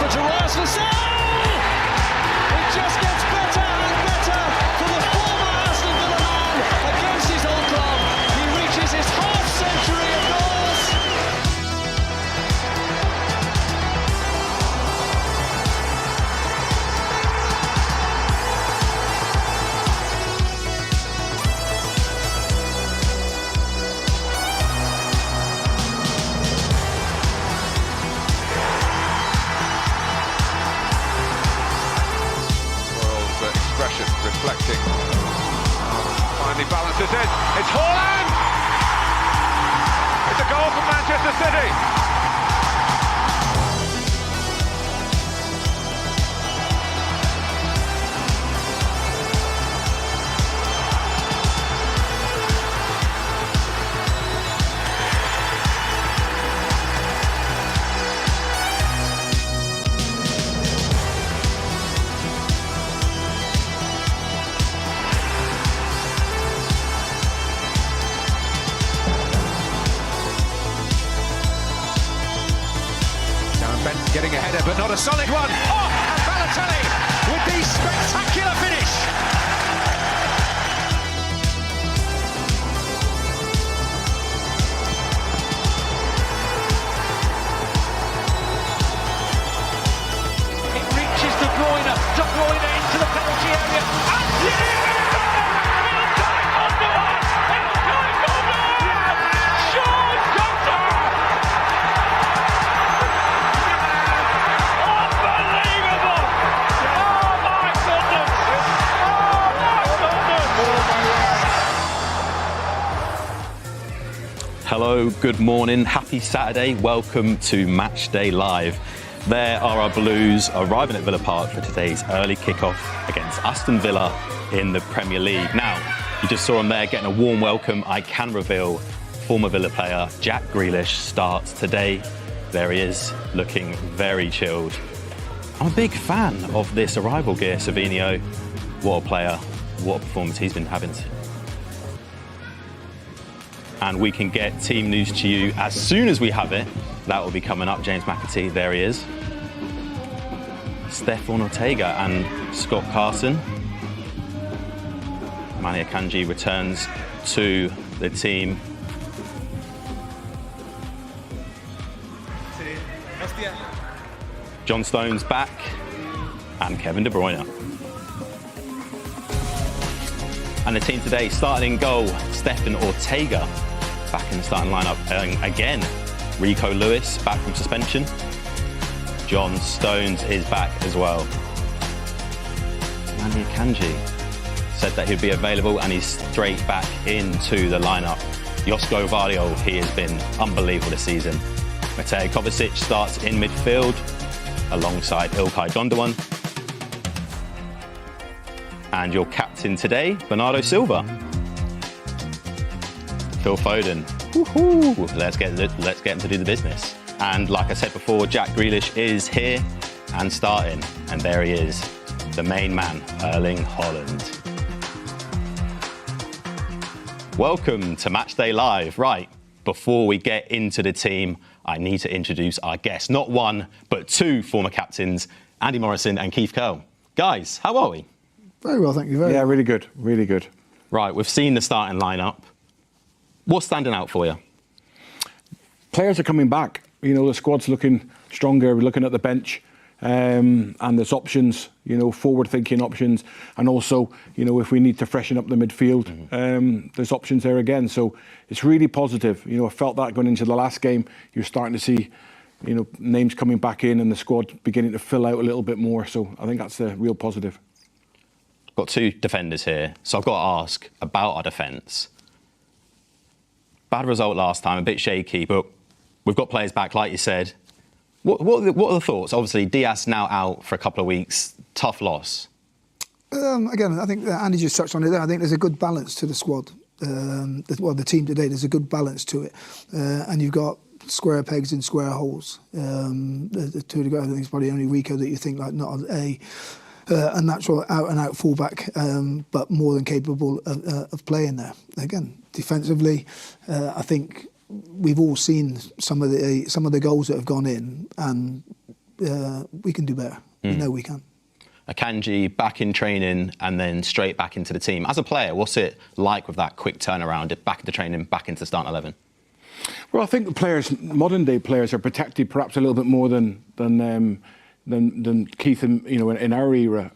over to Morrison. It just gets better and better for the former Aston Villa man against his old club. He reaches his half-century of goals. Reflecting. Finally balances it. It's Haaland! It's a goal for Manchester City. Getting a header, but not a solid one. Oh, and Balotelli with the spectacular finish. It reaches De Bruyne into the penalty area. And Hello, good morning, happy Saturday, welcome to Matchday Live. There are our Blues arriving at Villa Park for today's early kickoff against Aston Villa in the Premier League. Now, you just saw him there getting a warm welcome. I can reveal former Villa player Jack Grealish starts today. There he is, looking very chilled. I'm a big fan of this arrival gear, Savinio. What a player, what a performance he's been having. And we can get team news to you as soon as we have it. That will be coming up. James McAtee, there he is. Stefan Ortega and Scott Carson. Mani Akanji returns to the team. John Stones back, and Kevin De Bruyne. And the team today, starting in goal, Stefan Ortega, back in the starting lineup again. Rico Lewis, back from suspension. John Stones is back as well. Mani Akanji said that he'd be available, and he's straight back into the lineup. Josko Vardio, he has been unbelievable this season. Matej Kovacic starts in midfield alongside Ilkay Gundogan. And your captain today, Bernardo Silva. Phil Foden. Woo-hoo. Let's get him to do the business. And like I said before, Jack Grealish is here and starting. And there he is, the main man, Erling Haaland. Welcome to Matchday Live. Right, before we get into the team, I need to introduce our guests. Not one, but two former captains, Andy Morrison and Keith Curle. Guys, how are we? Very well, thank you. Very well. Really good, really good. Right, we've seen the starting lineup. What's standing out for you? Players are coming back. You know, the squad's looking stronger. We're looking at the bench, and there's options. You know, forward-thinking options, and also, you know, if we need to freshen up the midfield, there's options there again. So it's really positive. You know, I felt that going into the last game. You're starting to see, you know, names coming back in, and the squad beginning to fill out a little bit more. So I think that's a real positive. Got two defenders here, so I've got to ask about our defence. Bad result last time, a bit shaky, but we've got players back, like you said. What are the thoughts? Obviously, Diaz now out for a couple of weeks. Tough loss. Again, I think Andy just touched on it there. I think there's a good balance to the squad. The team today, there's a good balance to it. And you've got square pegs in square holes. The two to go, I think it's probably only Rico that you think like not a natural out-and-out fullback, but more than capable of playing there. Again, defensively, I think we've all seen some of the goals that have gone in, and we can do better. We know we can. Akanji back in training and then straight back into the team. As a player, what's it like with that quick turnaround, back into training, back into starting 11? Well, I think the players, modern day players, are protected perhaps a little bit more than Keith and, in our era,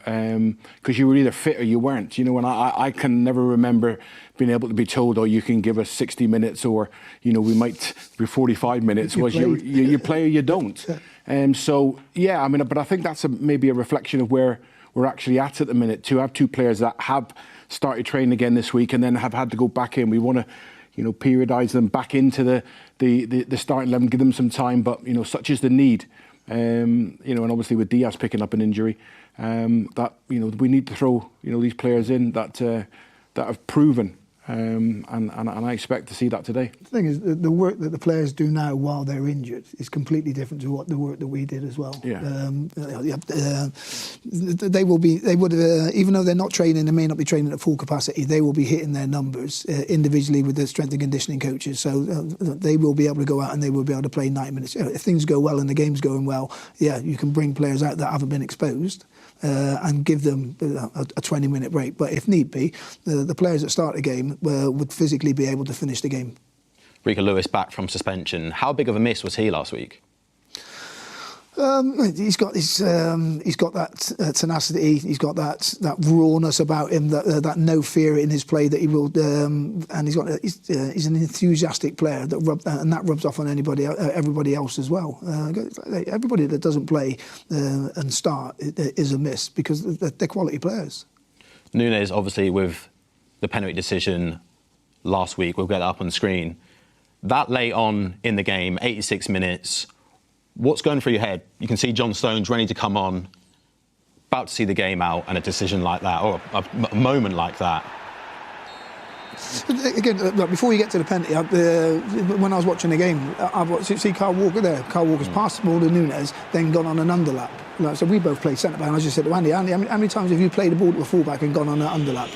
because you were either fit or you weren't. And I can never remember being able to be told, oh, you can give us 60 minutes or, we might be 45 minutes. You play or you don't. But I think that's maybe a reflection of where we're actually at the minute. To have two players that have started training again this week and then have had to go back in, we want to periodise them back into the starting 11, give them some time. But such is the need, and obviously with Diaz picking up an injury, that we need to throw these players in that have proven. And I expect to see that today. The thing is, the work that the players do now while they're injured is completely different to what the work that we did as well. Yeah. They would, even though they're not training, they may not be training at full capacity, they will be hitting their numbers individually with the strength and conditioning coaches. So they will be able to go out and they will be able to play 90 minutes. If things go well and the game's going well, you can bring players out that haven't been exposed. And give them a 20-minute break. But if need be, the players that start a game would physically be able to finish the game. Rico Lewis back from suspension. How big of a miss was he last week? He's got that tenacity. He's got that rawness about him. That no fear in his play that he will. And he's an enthusiastic player that rubs off on everybody else as well. Everybody that doesn't play and start is a miss because they're quality players. Nunes, obviously, with the penalty decision last week, we'll get that up on the screen. That late on in the game, 86 minutes. What's going through your head? You can see John Stones ready to come on, about to see the game out, and a decision like that, or a moment like that. Again, before you get to the penalty, when I was watching the game, see Carl Walker there. Carl Walker's passed the ball to Nunes, then gone on an underlap. So we both played centre back, and I just said to Andy, how many times have you played the ball to a fullback and gone on an underlap?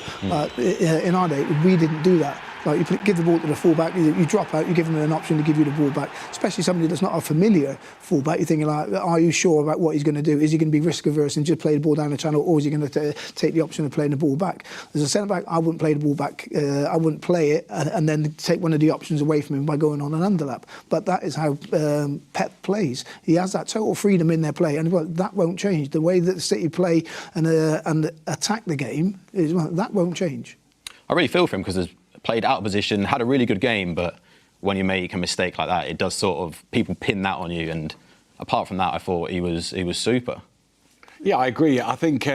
In our day, we didn't do that. Like you give the ball to the fullback, you drop out, you give them an option to give you the ball back. Especially somebody that's not a familiar fullback, you're thinking like, are you sure about what he's going to do? Is he going to be risk averse and just play the ball down the channel, or is he going to take the option of playing the ball back? As a centre back, I wouldn't play the ball back. I wouldn't play it and then take one of the options away from him by going on an underlap. But that is how Pep plays. He has that total freedom in their play, and that won't change. The way that City play and attack the game that won't change. I really feel for him because there's played out of position, had a really good game, but when you make a mistake like that, it does sort of, people pin that on you. And apart from that, I thought he was super. Yeah, I agree. I think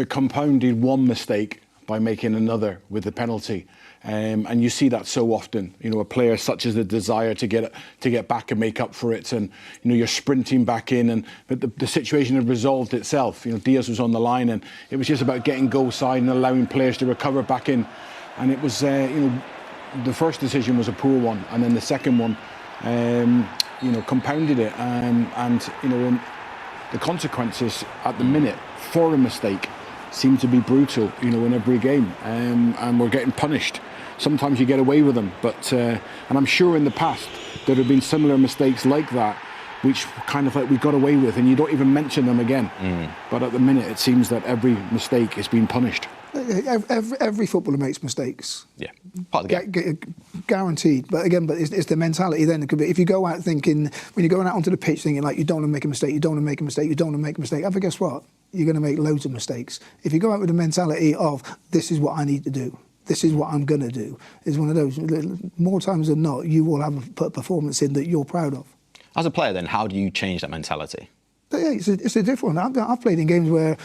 compounded one mistake by making another with the penalty, and you see that so often. A player such as the desire to get back and make up for it, and you're sprinting back in, but the situation had resolved itself. Diaz was on the line, and it was just about getting goal side and allowing players to recover back in. And it was, the first decision was a poor one, and then the second one, compounded it. And the consequences at the minute for a mistake seem to be brutal, in every game, and we're getting punished. Sometimes you get away with them, but and I'm sure in the past there have been similar mistakes like that, which kind of like we got away with, and you don't even mention them again. But at the minute, it seems that every mistake is being punished. Every footballer makes mistakes. Yeah, part of the game. Guaranteed. But again, it's the mentality then. It could be, if you go out thinking, when you're going out onto the pitch thinking like, you don't want to make a mistake, you don't want to make a mistake, you don't want to make a mistake. But guess what? You're going to make loads of mistakes. If you go out with the mentality of, this is what I need to do, this is what I'm going to do, is one of those, more times than not, you will have a performance in that you're proud of. As a player then, how do you change that mentality? Yeah, it's a different one. I've played in games where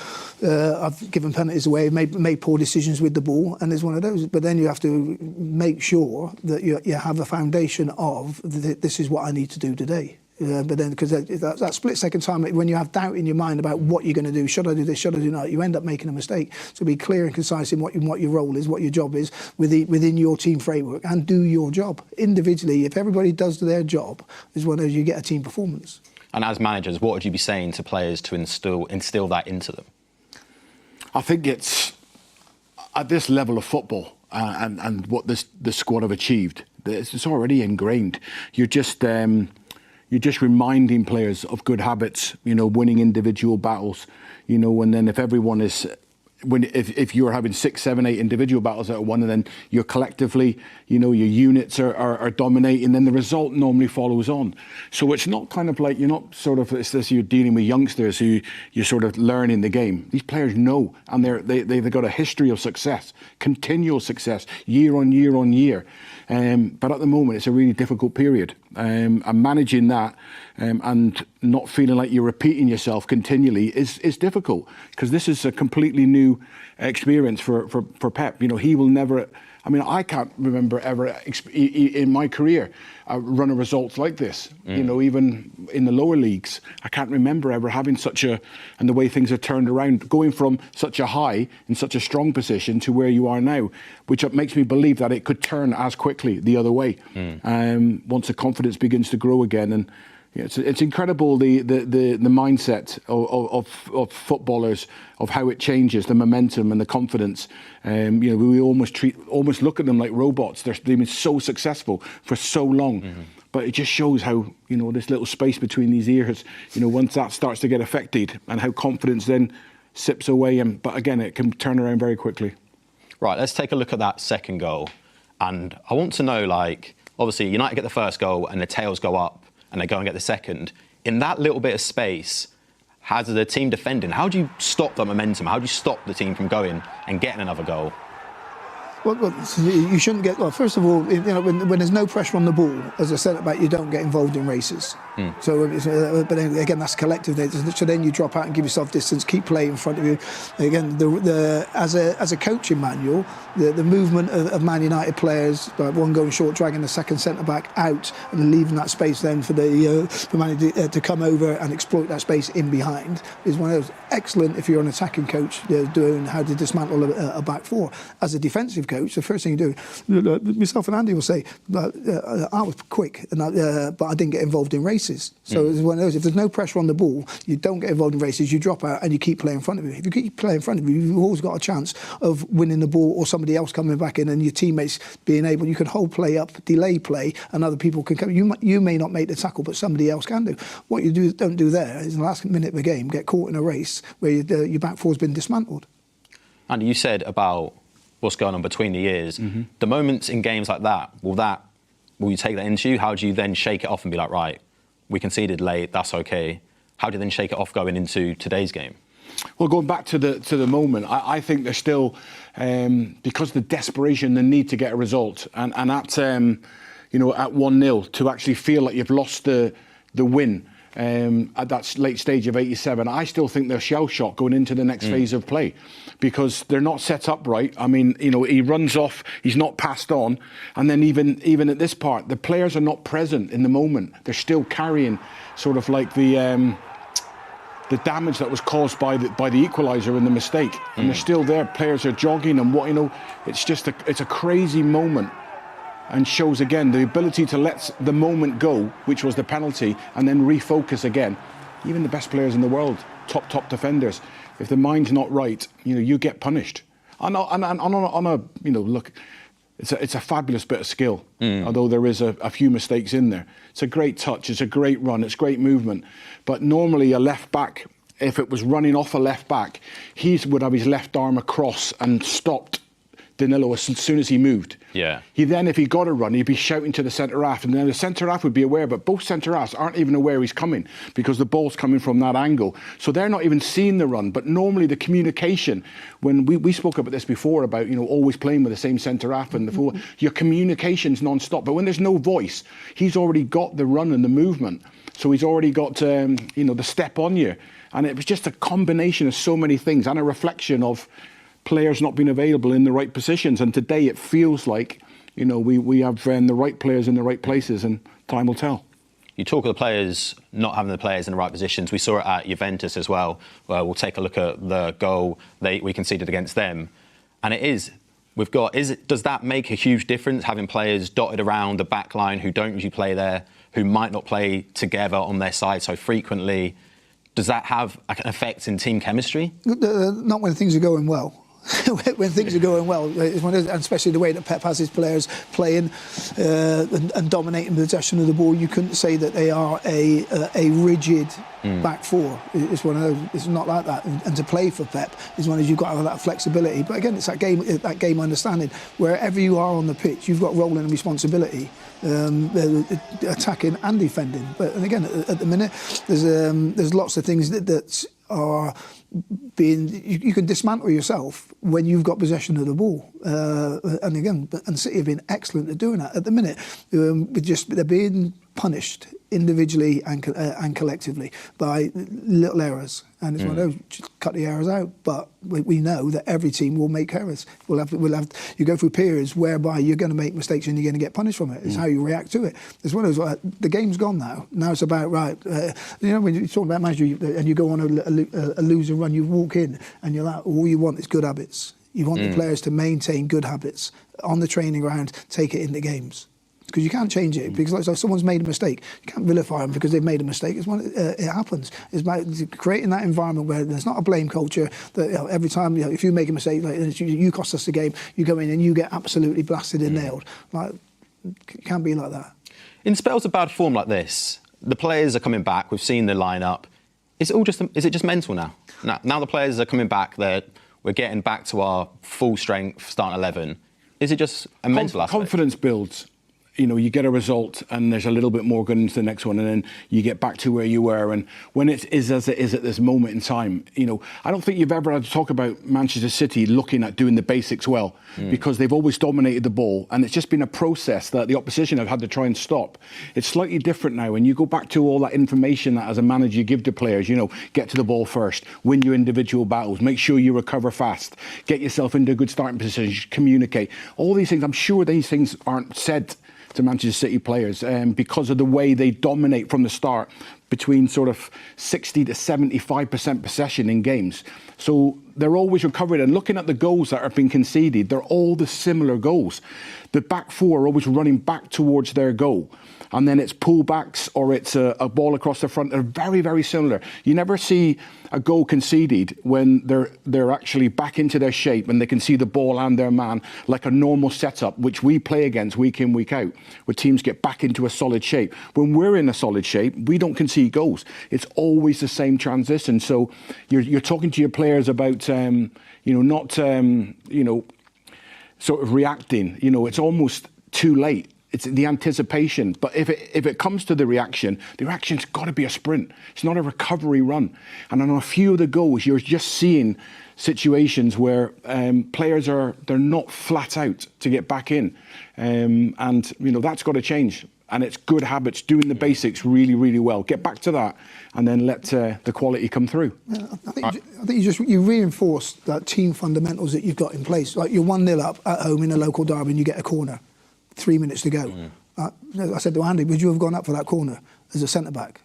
I've given penalties away, made poor decisions with the ball, and it's one of those. But then you have to make sure that you have a foundation of, this is what I need to do today. But then, because that split-second time, when you have doubt in your mind about what you're going to do, should I do this, should I do that, you end up making a mistake. So be clear and concise in what your role is, what your job is within your team framework, and do your job. Individually, if everybody does their job, is one of those, you get a team performance. And as managers, what would you be saying to players to instill that into them? I think it's at this level of football and what the squad have achieved, it's already ingrained. You're just you're just reminding players of good habits, winning individual battles, and then if everyone is, if you're having 6, 7, 8 individual battles out of one, and then you're collectively, your units are dominating, then the result normally follows on. So it's not kind of like, you're not sort of, it's this, you're dealing with youngsters who you're sort of learning the game. These players know, and they've got a history of success, continual success, year on year on year. But at the moment, it's a really difficult period. And managing that and not feeling like you're repeating yourself continually is difficult, because this is a completely new experience for Pep. He will never. I mean, I can't remember ever in my career run of results like this. Even in the lower leagues, I can't remember ever having such a, and the way things are turned around, going from such a high in such a strong position to where you are now, which makes me believe that it could turn as quickly the other way once the confidence begins to grow again. And it's incredible the mindset of footballers, of how it changes, the momentum and the confidence. We almost look at them like robots. They've been so successful for so long, but it just shows how this little space between these ears. Once that starts to get affected, and how confidence then sips away. But again, it can turn around very quickly. Right, let's take a look at that second goal, and I want to know, obviously United get the first goal and the tails go up, and they go and get the second. In that little bit of space, as the team defending, how do you stop that momentum? How do you stop the team from going and getting another goal? Well, you shouldn't get. Well, first of all, when there's no pressure on the ball, as I said about, you don't get involved in races. So, but again, that's collective. So then you drop out and give yourself distance, keep play in front of you. Again, as a coaching manual, the movement of Man United players, one going short, dragging the second centre back out, and leaving that space then for Man to come over and exploit that space in behind, is one of those excellent. If you're an attacking coach, doing how to dismantle a back four. As a defensive coach, the first thing you do, myself and Andy will say, I was quick, but I didn't get involved in races. So it's one of those, if there's no pressure on the ball, you don't get involved in races, you drop out and you keep playing in front of you. If you keep playing in front of you, you've always got a chance of winning the ball, or somebody else coming back in, and your teammates being able, you can hold play up, delay play, and other people can come. You may not make the tackle, but somebody else can do. What you don't do there is, in the last minute of the game, get caught in a race where your back four's been dismantled. Andy, you said about what's going on between the ears. The moments in games like that, will you take that into you? How do you then shake it off and be like, right, we conceded late, that's okay? How do you then shake it off going into today's game? Well, going back to the moment, I think there's still, because the desperation, the need to get a result, and at 1-0, to actually feel like you've lost the win. At that late stage of 87, I still think they're shell-shocked going into the next phase of play, because they're not set up right. I mean, he runs off, he's not passed on, and then even at this part, the players are not present in the moment. They're still carrying sort of like the damage that was caused by the equaliser and the mistake, and they're still there. Players are jogging, and it's a crazy moment. And shows again the ability to let the moment go, which was the penalty, and then refocus again. Even the best players in the world, top defenders, if the mind's not right, you get punished. Look, it's a fabulous bit of skill, although there is a few mistakes in there. It's a great touch, it's a great run, it's great movement. But normally a left back, if it was running off a left back, he would have his left arm across and stopped Danilo as soon as he moved. Yeah. If he got a run, he'd be shouting to the centre half, and then the centre half would be aware, but both centre halves aren't even aware he's coming, because the ball's coming from that angle. So they're not even seeing the run. But normally the communication, when we spoke about this before, about always playing with the same centre half and the full, your communication's non-stop. But when there's no voice, he's already got the run and the movement. So he's already got the step on you. And it was just a combination of so many things, and a reflection of players not being available in the right positions. And today it feels like, we have the right players in the right places, and time will tell. You talk of the players not having the players in the right positions. We saw it at Juventus as well. We'll take a look at the goal we conceded against them. And does that make a huge difference, having players dotted around the back line who don't usually play there, who might not play together on their side so frequently? Does that have an effect in team chemistry? Not when things are going well. when things are going well, and especially the way that Pep has his players playing and dominating possession of the ball, you couldn't say that they are a rigid back four. It's one of those. It's not like that. And to play for Pep is one of you've got to have that flexibility. But again, it's that game understanding. Wherever you are on the pitch, you've got role and responsibility, attacking and defending. But and again, at the minute, there's lots of things that are being you can dismantle yourself when you've got possession of the ball, and again, and City have been excellent at doing that. At the minute, they're being punished individually and collectively by little errors, and it's one of those, just cut the errors out. But we know that every team will make errors. We'll have you go through periods whereby you're going to make mistakes and you're going to get punished from it. It's how you react to it. It's one of those. The game's gone now. Now it's about right. When you talk about manager and you go on a losing run, you walk in and you're like, all you want is good habits. You want the players to maintain good habits on the training ground, take it into games. Because you can't change it. Because like, if someone's made a mistake, you can't vilify them because they've made a mistake. It happens. It's about creating that environment where there's not a blame culture. That every time if you make a mistake, like you cost us the game, you go in and you get absolutely blasted and nailed. Like, it can't be like that. In spells of bad form like this, the players are coming back. We've seen the lineup. Is it just mental now? Now the players are coming back. We're getting back to our full strength starting 11. Is it just a mental aspect? Confidence builds. You get a result and there's a little bit more going into the next one, and then you get back to where you were. And when it is as it is at this moment in time, I don't think you've ever had to talk about Manchester City looking at doing the basics well, because they've always dominated the ball, and it's just been a process that the opposition have had to try and stop. It's slightly different now, and you go back to all that information that as a manager you give to players, get to the ball first, win your individual battles, make sure you recover fast, get yourself into a good starting position, communicate. All these things, I'm sure these things aren't said to Manchester City players because of the way they dominate from the start, between sort of 60 to 75% possession in games. So they're always recovering, and looking at the goals that are being conceded, they're all the similar goals. The back four are always running back towards their goal, and then it's pullbacks or it's a ball across the front. They're very, very similar. You never see a goal conceded when they're actually back into their shape and they can see the ball and their man, like a normal setup, which we play against week in, week out, where teams get back into a solid shape. When we're in a solid shape, we don't concede goals. It's always the same transition. So you're talking to your players about, not sort of reacting. It's almost too late. It's the anticipation. But if it comes to the reaction's got to be a sprint. It's not a recovery run. And on a few of the goals, you're just seeing situations where players they're not flat out to get back in. And that's got to change. And it's good habits, doing the basics really, really well. Get back to that, and then let the quality come through. Yeah, I think you reinforce that team fundamentals that you've got in place. Like you're 1-0 up at home in a local derby and you get a corner, 3 minutes to go. I said to Andy, would you have gone up for that corner as a centre-back?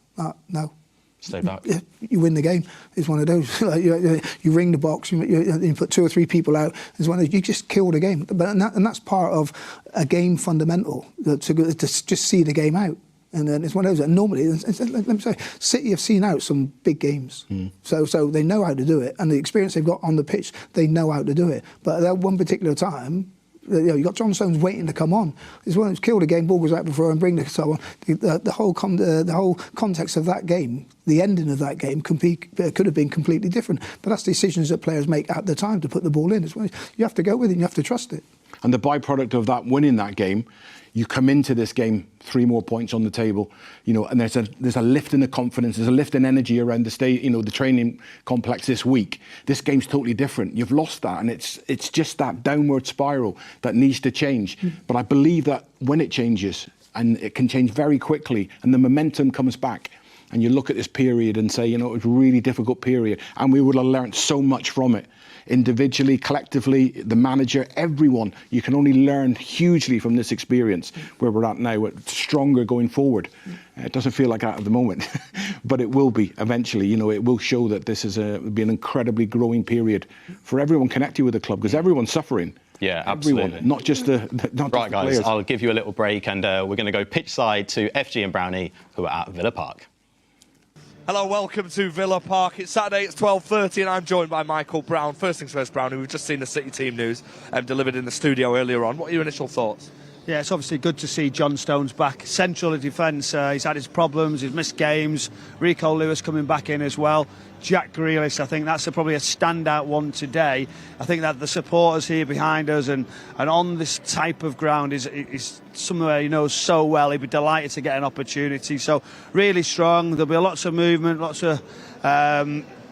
No. Stay back. You win the game. It's one of those. You ring the box, you put 2 or 3 people out. It's one of those, you just kill the game. And that's part of a game fundamental, to just see the game out. And then it's one of those. And normally, let me say, City have seen out some big games, so they know how to do it, and the experience they've got on the pitch, they know how to do it. But at one particular time, you got John Stones waiting to come on. It's one of those, kill the game, ball goes out before and bring the so on. The whole context of that game, the ending of that game could have been completely different. But that's decisions that players make at the time to put the ball in. You have to go with it and you have to trust it. And the byproduct of that winning that game, you come into this game 3 more points on the table, and there's a lift in the confidence, there's a lift in energy around the training complex this week. This game's totally different. You've lost that, and it's just that downward spiral that needs to change. But I believe that when it changes, and it can change very quickly, and the momentum comes back, and you look at this period and say, it was a really difficult period, and we would have learnt so much from it. Individually, collectively, the manager, everyone, you can only learn hugely from this experience where we're at now. It's stronger going forward. It doesn't feel like that at the moment, but it will be eventually. It will show that this is be an incredibly growing period for everyone connected with the club, because everyone's suffering. Yeah, absolutely. Everyone, not just the right, guys, players. I'll give you a little break, and we're going to go pitch side to FG and Brownie, who are at Villa Park. Hello, welcome to Villa Park. It's Saturday, it's 12:30 and I'm joined by Michael Brown. First things first, Brown, who we've just seen the City team news delivered in the studio earlier on. What are your initial thoughts? Yeah, it's obviously good to see John Stones back. Central defence, he's had his problems, he's missed games. Rico Lewis coming back in as well. Jack Grealish, I think that's probably a standout one today. I think that the supporters here behind us and on this type of ground is somewhere he knows so well. He'd be delighted to get an opportunity. So really strong. There'll be lots of movement, lots of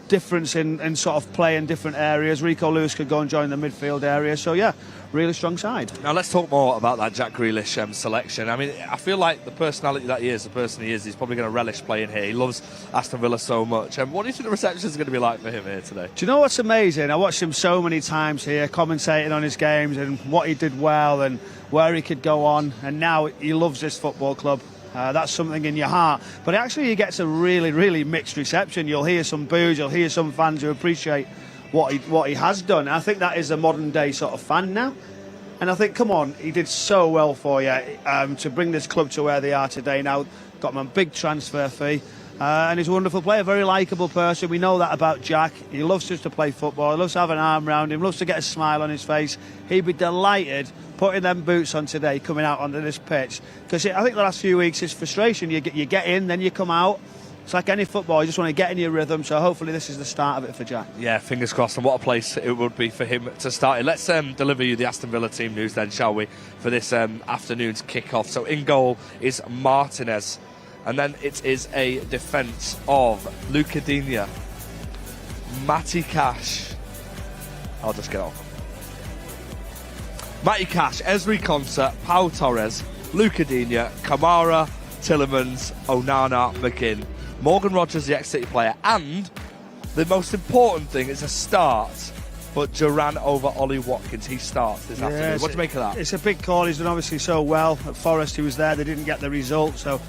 difference in sort of play in different areas. Rico Lewis could go and join the midfield area. So yeah, really strong side. Now let's talk more about that Jack Grealish selection. I mean, I feel like the personality that he is, the person he is, he's probably going to relish playing here. He loves Aston Villa so much. What do you think the reception is going to be like for him here today? Do you know what's amazing? I watched him so many times here, commentating on his games and what he did well and where he could go on. And now he loves this football club. That's something in your heart. But actually he gets a really, really mixed reception. You'll hear some boos, you'll hear some fans who appreciate what he has done. I think that is a modern day sort of fan now. And I think, come on, he did so well for you to bring this club to where they are today now. Got him a big transfer fee. And he's a wonderful player, very likeable person. We know that about Jack. He loves just to play football. He loves to have an arm around him, loves to get a smile on his face. He'd be delighted putting them boots on today, coming out onto this pitch. Because I think the last few weeks is frustration. You get in, then you come out. It's like any football, you just want to get in your rhythm, so hopefully this is the start of it for Jack. Yeah, fingers crossed, and what a place it would be for him to start in. Let's deliver you the Aston Villa team news then, shall we, for this afternoon's kick-off. So in goal is Martinez, and then it is a defence of Luca Digne, Matty Cash, I'll just get off. Matty Cash, Ezri Konsa, Pau Torres, Luca Digne, Kamara, Tielemans, Onana, McGinn. Morgan Rogers, the ex-City player, and the most important thing is a start, but Duran over Ollie Watkins. He starts this afternoon. What do you make of that? It's a big call. He's done obviously so well. At Forest, he was there. They didn't get the result, so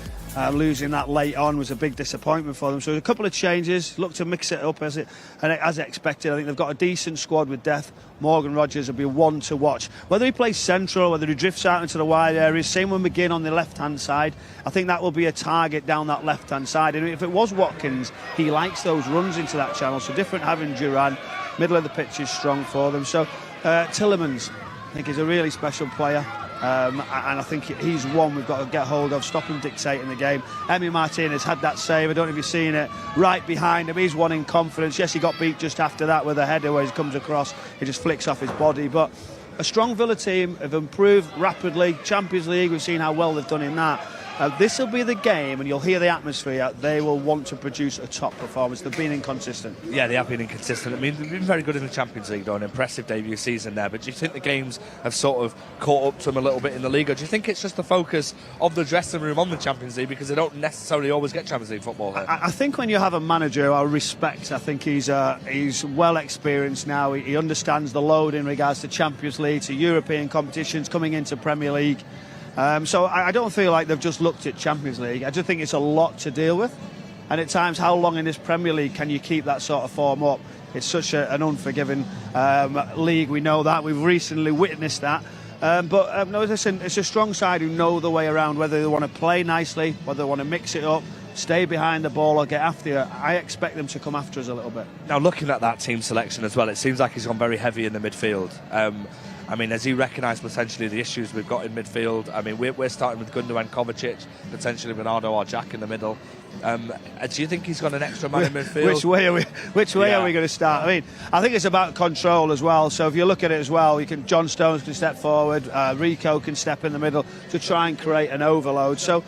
losing that late on was a big disappointment for them. So a couple of changes. Look to mix it up as expected. I think they've got a decent squad with depth. Morgan Rogers will be one to watch. Whether he plays central, whether he drifts out into the wide areas, same with McGinn on the left-hand side. I think that will be a target down that left-hand side. And if it was Watkins, he likes those runs into that channel. So different having Duran. Middle of the pitch is strong for them. So Tielemans, I think, is a really special player. And I think he's one we've got to get hold of, stop him dictating the game. Emi Martinez had that save, I don't know if you've seen it, right behind him. He's one in confidence. Yes, he got beat just after that with a header where he comes across, he just flicks off his body. But a strong Villa team have improved rapidly. Champions League, we've seen how well they've done in that. This will be the game, and you'll hear the atmosphere. They will want to produce a top performance. They've been inconsistent. Yeah, they have been inconsistent. I mean, they've been very good in the Champions League, though, an impressive debut season there. But do you think the games have sort of caught up to them a little bit in the league, or do you think it's just the focus of the dressing room on the Champions League because they don't necessarily always get Champions League football here? I think when you have a manager who I respect, I think he's well experienced now. He understands the load in regards to Champions League, to European competitions, coming into Premier League. So I don't feel like they've just looked at Champions League. I just think it's a lot to deal with. And at times, how long in this Premier League can you keep that sort of form up? It's such an unforgiving league, we know that. We've recently witnessed that. But no, listen, it's a strong side who know the way around, whether they want to play nicely, whether they want to mix it up, stay behind the ball or get after you. I expect them to come after us a little bit. Now, looking at that team selection as well, it seems like he's gone very heavy in the midfield. I mean, has he recognised potentially the issues we've got in midfield? I mean, we're starting with Gundogan, Kovacic, potentially Bernardo or Jack in the middle. Do you think he's got an extra man in midfield? Which way are we going to start? I mean, I think it's about control as well. So if you look at it as well, John Stones can step forward, Rico can step in the middle to try and create an overload. So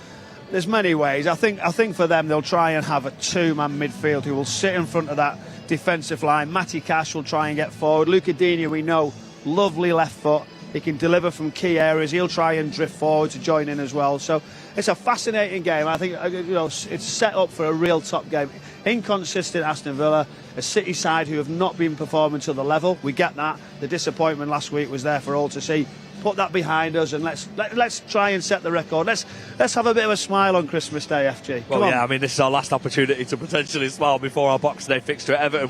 there's many ways. I think for them, they'll try and have a two-man midfield who will sit in front of that defensive line. Matty Cash will try and get forward. Luca Digne, we know, lovely left foot. He can deliver from key areas. He'll try and drift forward to join in as well. So it's a fascinating game. I think it's set up for a real top game. Inconsistent Aston Villa, a City side who have not been performing to the level. We get that. The disappointment last week was there for all to see. Put that behind us and let's try and set the record. Let's have a bit of a smile on Christmas Day, FG. Well, yeah, I mean, this is our last opportunity to potentially smile before our Boxing Day fixture at Everton.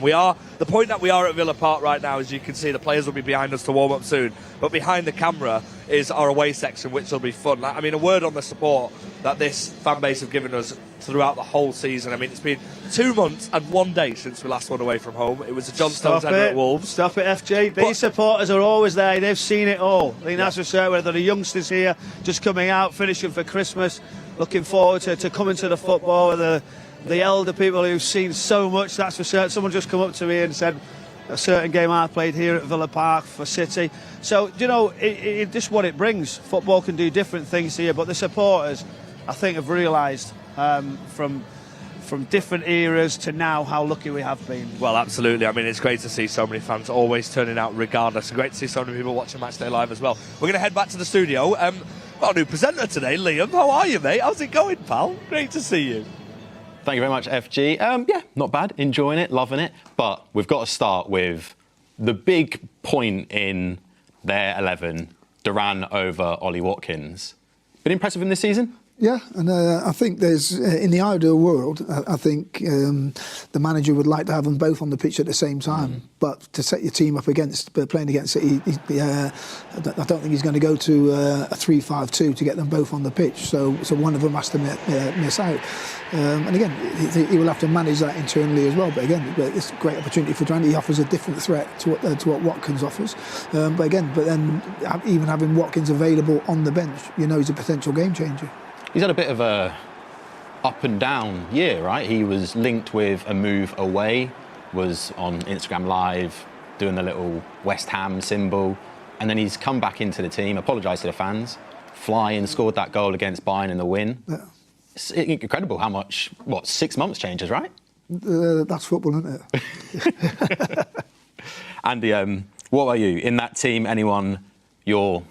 The point that we are at Villa Park right now, as you can see, the players will be behind us to warm up soon. But behind the camera is our away section, which will be fun. I mean, a word on the support that this fan base have given us throughout the whole season. I mean, it's been 2 months and 1 day since we last won away from home. It was a John Stones header at Wolves. Stop it, FJ. These supporters are always there. They've seen it all. I think that's for certain. Whether the youngsters here just coming out, finishing for Christmas, looking forward to coming to the football, whether the elder people who've seen so much, that's for certain. Someone just come up to me and said a certain game I played here at Villa Park for City. So, you know, it just what it brings. Football can do different things here, but the supporters, I think, have realised from different eras to now how lucky we have been. Well, absolutely. I mean, it's great to see so many fans always turning out regardless. And great to see so many people watching Matchday Live as well. We're going to head back to the studio. Got a new presenter today, Liam. How are you, mate? How's it going, pal? Great to see you. Thank you very much, FG. Yeah, not bad. Enjoying it, loving it. But we've got to start with the big point in their 11, Duran over Ollie Watkins. Been impressive in this season? Yeah, and I think there's, in the ideal world, I think the manager would like to have them both on the pitch at the same time. But to set your team up against, playing against it, I don't think he's going to go to a 3-5-2 to get them both on the pitch. So one of them has to miss out. And again, he will have to manage that internally as well. But again, it's a great opportunity for Duran. He offers a different threat to what Watkins offers. But then even having Watkins available on the bench, you know, he's a potential game changer. He's had a bit of a up and down year, right? He was linked with a move away, was on Instagram Live doing the little West Ham symbol, and then he's come back into the team, apologised to the fans, flying, scored that goal against Bayern in the win. Yeah. It's incredible how much, 6 months changes, right? That's football, isn't it? Andy, what about you? In that team, anyone your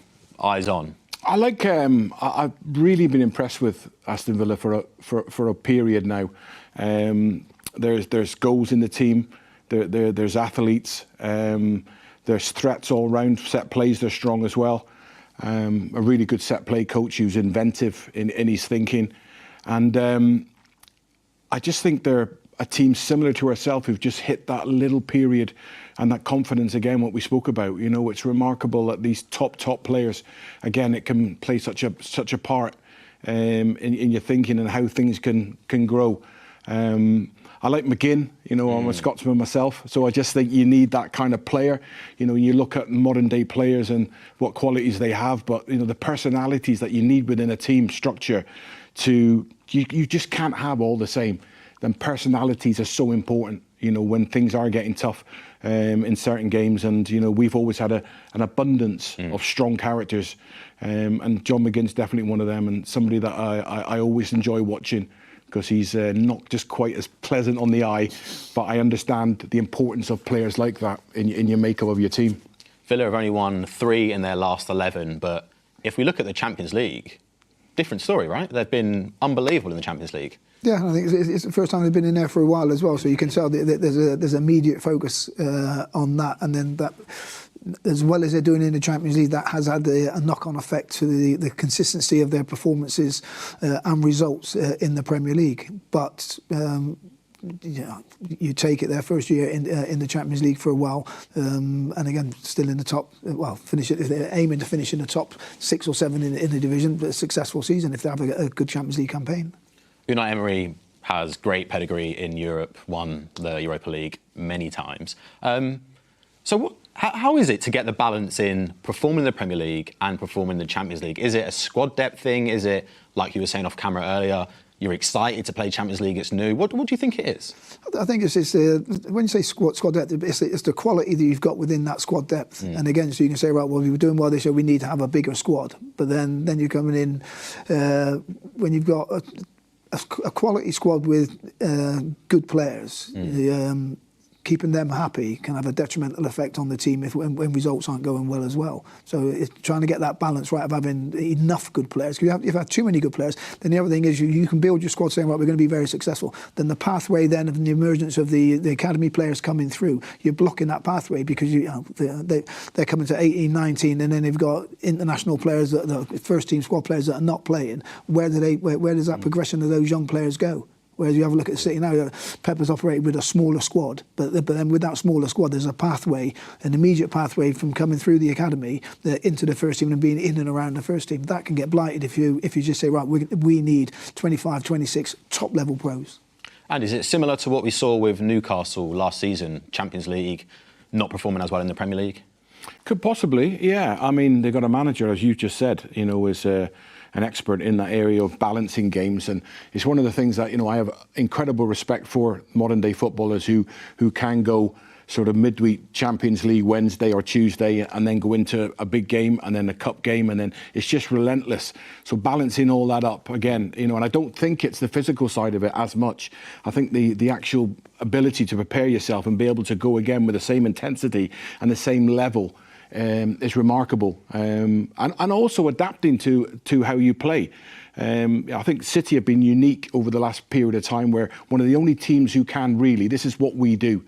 eyes on? I like. I've really been impressed with Aston Villa for a period now. There's goals in the team. There's athletes. There's threats all round. Set plays, they're strong as well. A really good set play coach who's inventive in his thinking, and I just think they're a team similar to ourselves who've just hit that little period and that confidence again, what we spoke about. You know, it's remarkable that these top players, again, it can play such a part in your thinking and how things can grow. I like McGinn, you know, I'm a Scotsman myself, so I just think you need that kind of player. You know, you look at modern day players and what qualities they have, but, you know, the personalities that you need within a team structure you just can't have all the same. Then personalities are so important, you know, when things are getting tough in certain games. And, you know, we've always had an abundance of strong characters. And John McGinn's definitely one of them, and somebody that I always enjoy watching, because he's not just quite as pleasant on the eye, but I understand the importance of players like that in your makeup of your team. Villa have only won 3 in their last 11, but if we look at the Champions League, different story, right? They've been unbelievable in the Champions League. Yeah, I think it's the first time they've been in there for a while as well, so you can tell that there's immediate focus on that, and then that, as well as they're doing in the Champions League, that has had a knock-on effect to the consistency of their performances and results in the Premier League. But you take it their first year in the Champions League for a while, and again still in the top. Well, they're aiming to finish in the top 6 or 7 in the division, but a successful season if they have a good Champions League campaign. Unai Emery has great pedigree in Europe, won the Europa League many times. So how is it to get the balance in performing in the Premier League and performing in the Champions League? Is it a squad depth thing? Is it, like you were saying off camera earlier, you're excited to play Champions League, it's new? What do you think it is? I think it's when you say squad depth, it's the quality that you've got within that squad depth. And again, so you can say, right, well, we were doing well this year, we need to have a bigger squad. But then you're coming in when you've got a quality squad with good players. Keeping them happy can have a detrimental effect on the team when results aren't going well as well. So it's trying to get that balance right of having enough good players. Because if you have too many good players, then the other thing is you can build your squad saying, right, we're going to be very successful. Then the pathway then of the emergence of the academy players coming through, you're blocking that pathway because they're coming to 18, 19, and then they've got international players, the first team squad players that are not playing. Where does that progression of those young players go? Whereas you have a look at City now, Pepper's operated with a smaller squad, but then with that smaller squad, there's a pathway, an immediate pathway from coming through the academy into the first team and being in and around the first team. That can get blighted if you just say, right, we need 25, 26 top-level pros. And is it similar to what we saw with Newcastle last season, Champions League, not performing as well in the Premier League? Could possibly, yeah. I mean, they've got a manager, as you just said, is an expert in that area of balancing games, and it's one of the things that I have incredible respect for modern day footballers who can go sort of midweek Champions League Wednesday or Tuesday and then go into a big game and then a cup game, and then it's just relentless. So balancing all that up again, and I don't think it's the physical side of it as much. I think the actual ability to prepare yourself and be able to go again with the same intensity and the same level is remarkable, and also adapting to how you play. I think City have been unique over the last period of time, where one of the only teams who can really, this is what we do.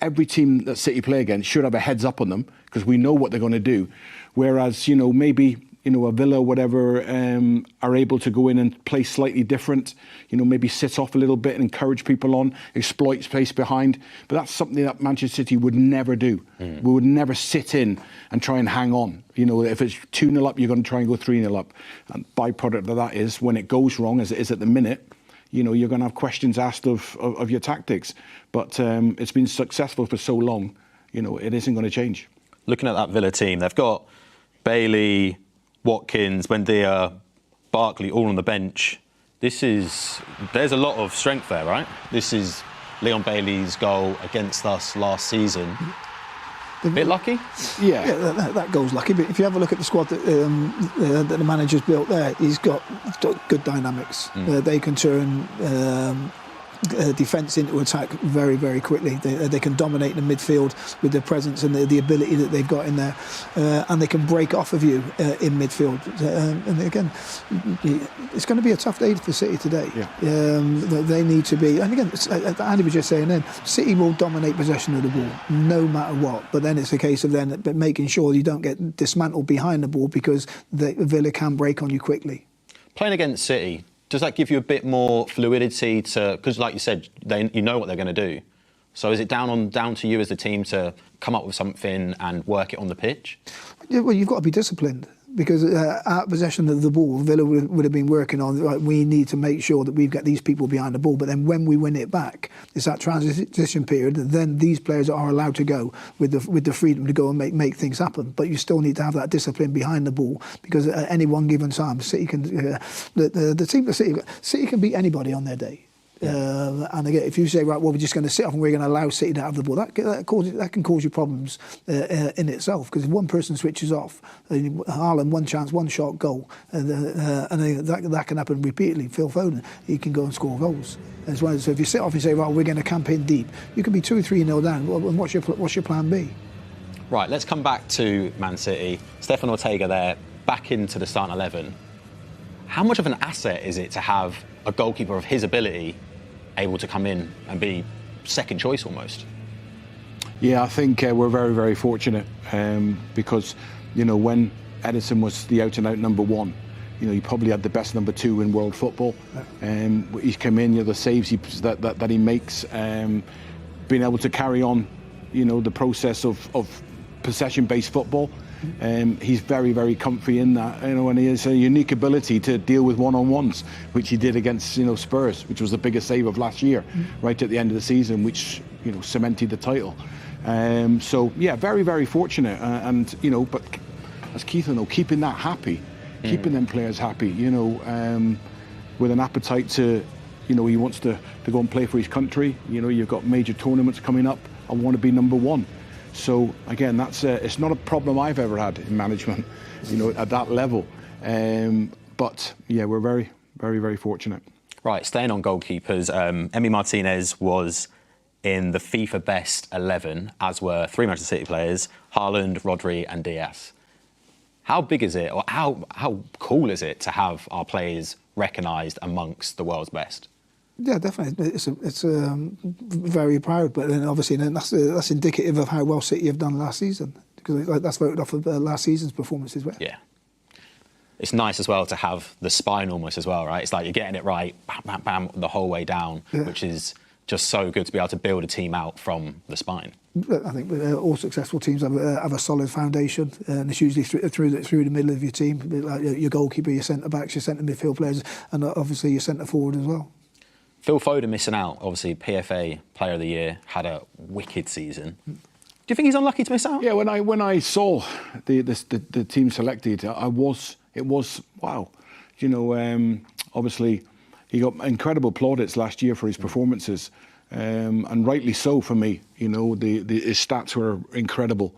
Every team that City play against should have a heads up on them because we know what they're going to do. Whereas, maybe, a Villa or whatever are able to go in and play slightly different, maybe sit off a little bit and encourage people on, exploit space behind. But that's something that Manchester City would never do. We would never sit in and try and hang on. If it's 2-0 up, you're going to try and go 3-0 up. And byproduct of that is when it goes wrong, as it is at the minute, you're going to have questions asked of your tactics. But it's been successful for so long, it isn't going to change. Looking at that Villa team, they've got Bailey, Watkins, Buendia, Barkley all on the bench. There's a lot of strength there, right? This is Leon Bailey's goal against us last season. A bit lucky? Yeah, that goal's lucky. But if you have a look at the squad that the manager's built there, he's got good dynamics. They can turn defence into attack very, very quickly. They can dominate the midfield with their presence and the ability that they've got in there, and they can break off of you in midfield. And again, it's going to be a tough day for City today. Yeah. They need to be, and again, Andy was just saying then, City will dominate possession of the ball no matter what, but then it's a case of then making sure you don't get dismantled behind the ball because Villa can break on you quickly. Playing against City, does that give you a bit more fluidity because, like you said, you know what they're going to do? So is it down to you as the team to come up with something and work it on the pitch? Yeah, well, you've got to be disciplined because out possession of the ball, Villa would have been working on, right, we need to make sure that we've got these people behind the ball. But then when we win it back, it's that transition period. Then these players are allowed to go with the freedom to go and make things happen. But you still need to have that discipline behind the ball because at any one given time, City can the team that City can beat anybody on their day. And again, if you say, right, well, we're just going to sit off and we're going to allow City to have the ball, that can cause you problems in itself. Because if one person switches off, Haaland, one chance, one shot, goal, and that can happen repeatedly. Phil Foden, he can go and score goals as well. So if you sit off and say, right, we're going to camp in deep, you can be 2-3-0 down. And what's your plan B? Right, let's come back to Man City. Stefan Ortega there, back into the starting 11. How much of an asset is it to have a goalkeeper of his ability able to come in and be second choice almost? Yeah, I think we're very, very fortunate because, when Edison was the out-and-out number one, he probably had the best number two in world football. He's come in, the saves that he makes, being able to carry on, the process of possession-based football. He's very, very comfy in that, and he has a unique ability to deal with one-on-ones, which he did against, Spurs, which was the biggest save of last year, right at the end of the season, which, cemented the title. So, yeah, very, very fortunate. But as Keith will know, keeping that happy, keeping them players happy, with an appetite to, he wants to go and play for his country. You've got major tournaments coming up. I want to be number one. So again, it's not a problem I've ever had in management, at that level. But yeah, we're very, very, very fortunate. Right, staying on goalkeepers, Emi Martinez was in the FIFA Best 11, as were three Manchester City players, Haaland, Rodri and Diaz. How big is it, or how cool is it to have our players recognised amongst the world's best? Yeah, definitely. It's very proud, but then obviously that's indicative of how well City have done last season, because that's voted off of last season's performance as well. Yeah. it's nice as well to have the spine almost as well, right? It's like you're getting it right, bam, bam, bam, the whole way down, which is just so good to be able to build a team out from the spine. I think all successful teams have a solid foundation, and it's usually through the middle of your team, like your goalkeeper, your centre backs, your centre midfield players, and obviously your centre forward as well. Phil Foden missing out, obviously PFA Player of the Year, had a wicked season. Do you think he's unlucky to miss out? Yeah, when I saw the team selected, it was wow. You know, obviously he got incredible plaudits last year for his performances, and rightly so for me. You know, his stats were incredible,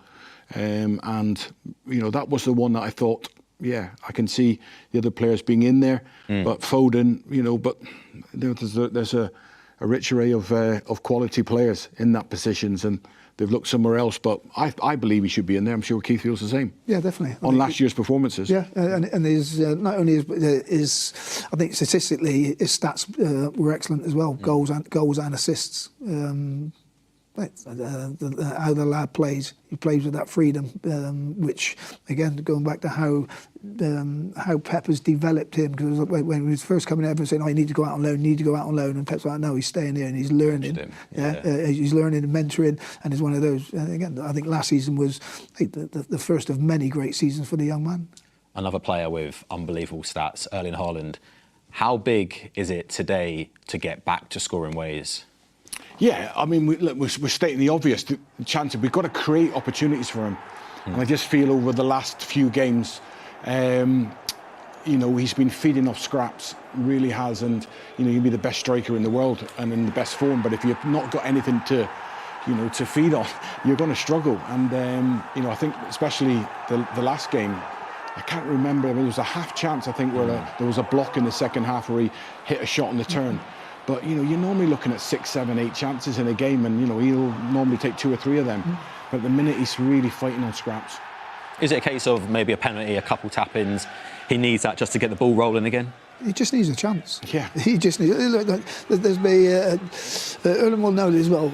and you know that was the one that I thought, yeah, I can see the other players being in there, but Foden, you know, but there's a rich array of quality players in that positions, and they've looked somewhere else. But I believe he should be in there. I'm sure Keith feels the same. Yeah, definitely. On last year's performances. Yeah, and his not only his I think statistically his stats were excellent as well. Goals and assists. How the lad plays, he plays with that freedom, which again, going back to how Pep has developed him, because when he was first coming out, everyone saying, "Oh, you need to go out on loan," and Pep's like, "No, he's staying here and he's learning." He's learning and mentoring, and he's one of those. And again, I think last season was the first of many great seasons for the young man. Another player with unbelievable stats, Erling Haaland. How big is it today to get back to scoring ways? Yeah, I mean, we're stating the obvious. The chance we've got to create opportunities for him, and I just feel over the last few games, you know, he's been feeding off scraps, really has, and you know, you'll be the best striker in the world and in the best form, but if you've not got anything to, you know, to feed on, you're going to struggle. And you know, I think especially the last game, I can't remember. There was a half chance, I think, where there was a block in the second half where he hit a shot on the turn. But, you know, you're normally looking at 6, 7, 8 chances in a game, and, you know, he'll normally take 2 or 3 of them. But at the minute, he's really fighting on scraps. Is it a case of maybe a penalty, a couple tap-ins, he needs that just to get the ball rolling again? He just needs a chance. Yeah. He just needs... There's been... Erling will know as well.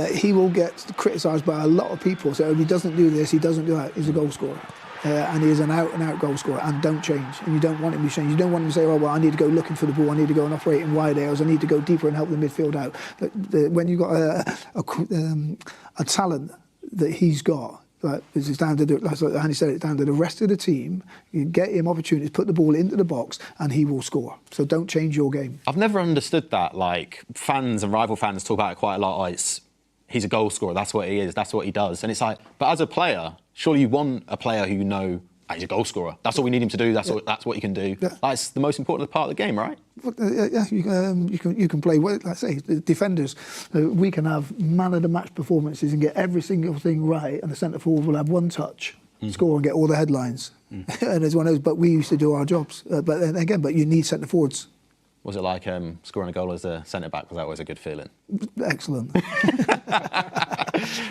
He will get criticised by a lot of people. So if he doesn't do this, he doesn't do that. He's a goal scorer. And he is an out-and-out goal scorer, and don't change. And you don't want him to change. You don't want him to say, "Oh well, I need to go looking for the ball. I need to go and operate in wide areas. I need to go deeper and help the midfield out." But when you've got a talent that he's got, like it's down to like Andy said, it's down to the rest of the team. You get him opportunities, put the ball into the box, and he will score. So don't change your game. I've never understood that. Like fans and rival fans talk about it quite a lot. Oh, he's a goal scorer. That's what he is. That's what he does. And it's like, but as a player, surely you want a player who you know he's a goal scorer. That's all we need him to do. That's what he can do. Yeah. That's the most important part of the game, right? Yeah, you can play. Let's say the defenders. We can have man of the match performances and get every single thing right, and the centre forward will have one touch, score and get all the headlines. And it's one of those. But we used to do our jobs. But you need centre forwards. Was it like scoring a goal as a centre-back? Was that always a good feeling? Excellent.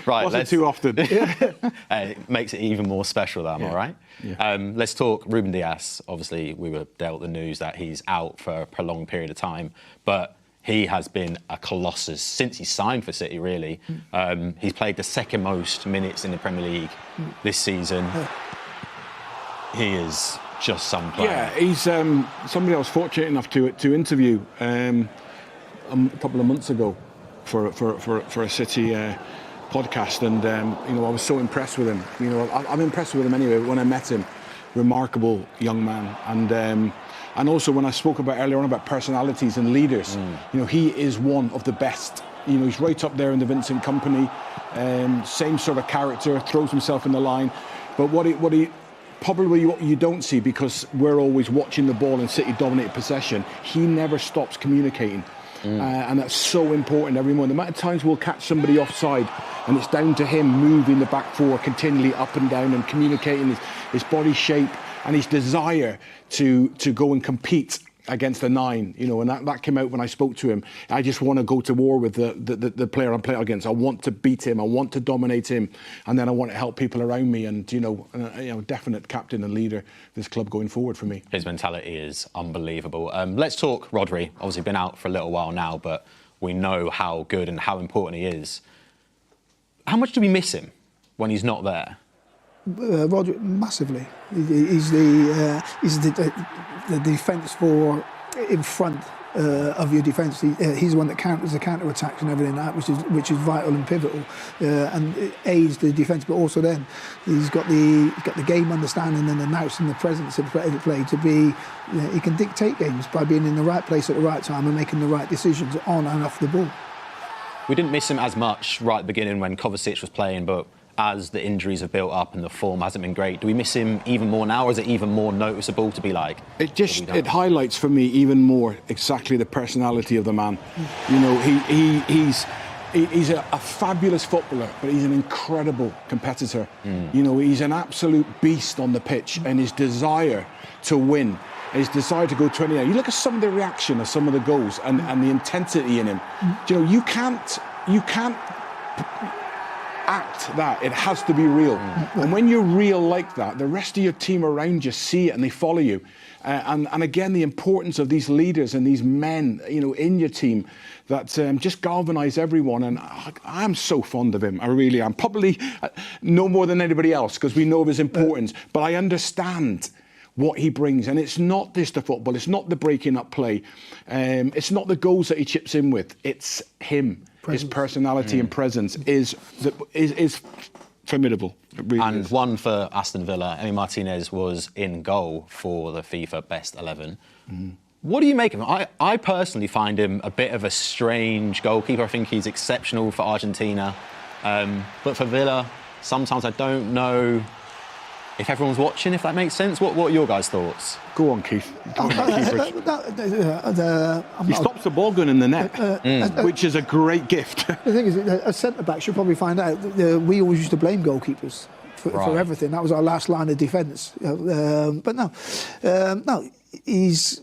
Right, wasn't too often. It makes it even more special, though, am I right? Yeah. Let's talk Ruben Dias. Obviously, we were dealt the news that he's out for a prolonged period of time, but he has been a colossus since he signed for City, really. He's played the second most minutes in the Premier League this season. He is just some player. Yeah, he's somebody I was fortunate enough to interview a couple of months ago for a City podcast, and you know, I was so impressed with him. You know, I'm impressed with him anyway. When I met him, remarkable young man, and also when I spoke about earlier on about personalities and leaders, you know, he is one of the best. You know, he's right up there in the Vincent Kompany, same sort of character, throws himself in the line, but what he probably what you don't see, because we're always watching the ball and City dominate possession, he never stops communicating. And that's so important every morning. The amount of times we'll catch somebody offside and it's down to him moving the back four continually up and down and communicating his body shape and his desire to go and compete against the 9, you know, and that came out when I spoke to him. I just want to go to war with the player I'm playing against. I want to beat him. I want to dominate him, and then I want to help people around me. And you know, definite captain and leader of this club going forward for me. His mentality is unbelievable. Let's talk Rodri. Obviously, been out for a little while now, but we know how good and how important he is. How much do we miss him when he's not there? Roger, massively. He's the defence for in front of your defence. He's the one that counters the counter attacks and everything like that, which is vital and pivotal, and it aids the defence. But also then he's got the game understanding and the nous and the presence of play to be. He can dictate games by being in the right place at the right time and making the right decisions on and off the ball. We didn't miss him as much right at the beginning when Kovacic was playing, but as the injuries have built up and the form hasn't been great, do we miss him even more now, or is it even more noticeable to be like? It highlights for me even more exactly the personality of the man. You know, he's a fabulous footballer, but he's an incredible competitor. You know, he's an absolute beast on the pitch, and his desire to win, his desire to go 29. You look at some of the reaction of some of the goals and the intensity in him. You know, you can't act that. It has to be real. And when you're real like that, the rest of your team around you see it and they follow you. And again, the importance of these leaders and these men, you know, in your team that just galvanise everyone. And I'm so fond of him. I really am. Probably no more than anybody else because we know of his importance. But I understand what he brings, and it's not just the football, it's not the breaking up play, it's not the goals that he chips in with, it's him. Presence. His personality and presence is formidable. It really is. One for Aston Villa, Emi Martinez was in goal for the FIFA Best 11. What do you make of him? I personally find him a bit of a strange goalkeeper. I think he's exceptional for Argentina, but for Villa, sometimes I don't know if everyone's watching, if that makes sense. What are your guys' thoughts? Go on, Keith. He stops the ball going in the net, which is a great gift. The thing is, a centre-back should probably find out that we always used to blame goalkeepers for everything. That was our last line of defence. But no, he's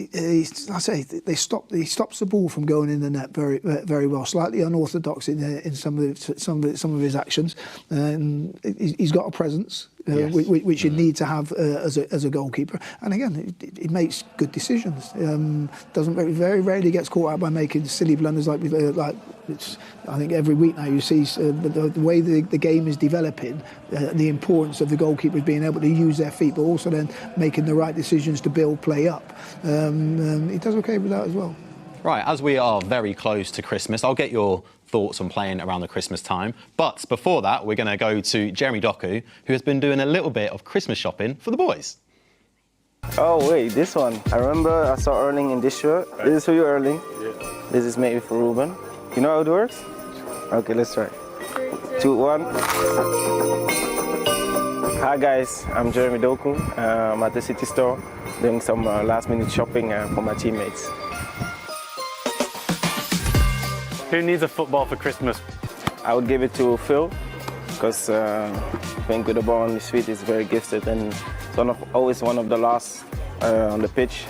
I say he stops the ball from going in the net very, very well. Slightly unorthodox in some of his actions. He's got a presence which you need to have as a goalkeeper. And again, he makes good decisions. Very rarely gets caught out by making silly blunders like I think every week now you see the way the game is developing, the importance of the goalkeepers being able to use their feet, but also then making the right decisions to build play up. He does okay with that as well. Right, as we are very close to Christmas, I'll get your thoughts on playing around the Christmas time. But before that, we're going to go to Jeremy Doku, who has been doing a little bit of Christmas shopping for the boys. Oh, wait, this one. I remember I saw Erling in this shirt. This is for you, Erling. Yeah. This is maybe for Ruben. You know how it works? Okay, let's try. 2, 1. Hi, guys. I'm Jeremy Doku. I'm at the City Store doing some last-minute shopping for my teammates. Who needs a football for Christmas? I would give it to Phil because playing with the ball on his feet is very gifted and it's always one of the last on the pitch.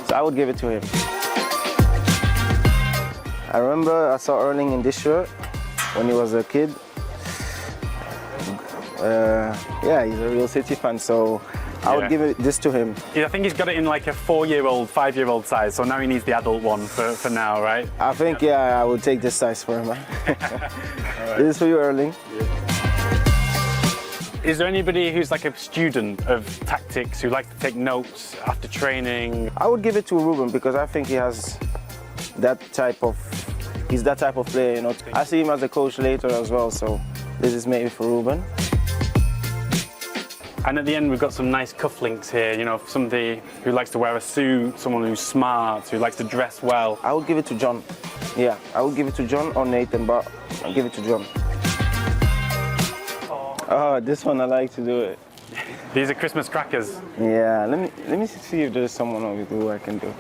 So I would give it to him. I remember I saw Erling in this shirt when he was a kid. Yeah, he's a real City fan, so I would give this to him. Yeah, I think he's got it in like a 4-year-old, 5-year-old size, so now he needs the adult one for now, right? I think, yeah, I would take this size for him. Right. This is for you, Erling. Yeah. Is there anybody who's like a student of tactics, who likes to take notes after training? I would give it to Ruben because I think he has that type of, he's that type of player, you know. I see him as a coach later as well, so this is maybe for Ruben. And at the end, we've got some nice cufflinks here, you know, somebody who likes to wear a suit, someone who's smart, who likes to dress well. I would give it to John. Yeah, I would give it to John or Nathan, but I'll give it to John. Oh, this one I like to do it. These are Christmas crackers. Yeah, let me see if there's someone over who I can do.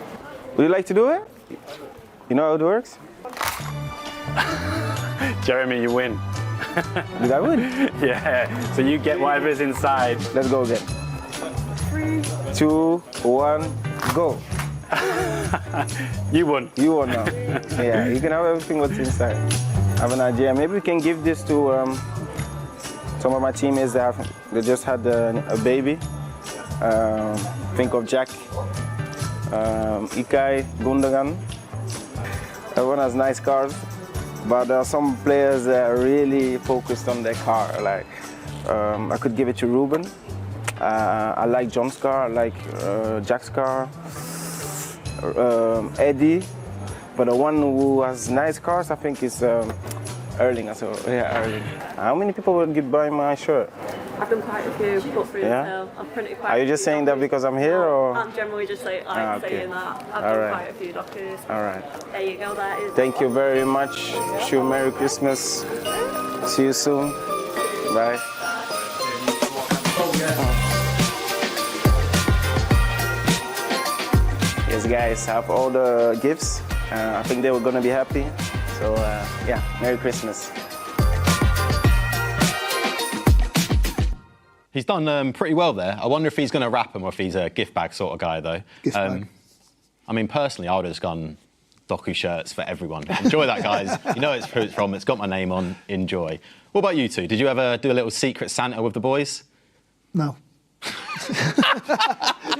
Would you like to do it? You know how it works? Jeremy, you win. Did I win? Yeah, so you get whatever is inside. Let's go again. 3, 2, 1, go. You won. You won now. Yeah, you can have everything what's inside. I have an idea. Maybe we can give this to some of my teammates that they just had a baby. Think of Jack, Ikai, Gundogan. Everyone has nice cars. But there are some players that are really focused on their car. Like I could give it to Ruben. I like John's car, I like Jack's car, Eddie. But the one who has nice cars, I think, is Erling. So yeah, Erling. How many people would buy my shirt? I've done quite a few, put through the I've printed quite Are you a just few saying that because I'm here, or? I'm generally just saying that. I've done quite a few dockers. All right. There you go, that is. Thank you very much. Wish you Merry Christmas. See you soon. Bye. Yes, guys, have all the gifts. I think they were gonna be happy. So yeah, Merry Christmas. He's done pretty well there. I wonder if he's going to wrap them or if he's a gift bag sort of guy, though. Gift bag. I mean, personally, I would have just gone Doku shirts for everyone. Enjoy that, guys. You know it's who it's from. It's got my name on. Enjoy. What about you two? Did you ever do a little secret Santa with the boys? No.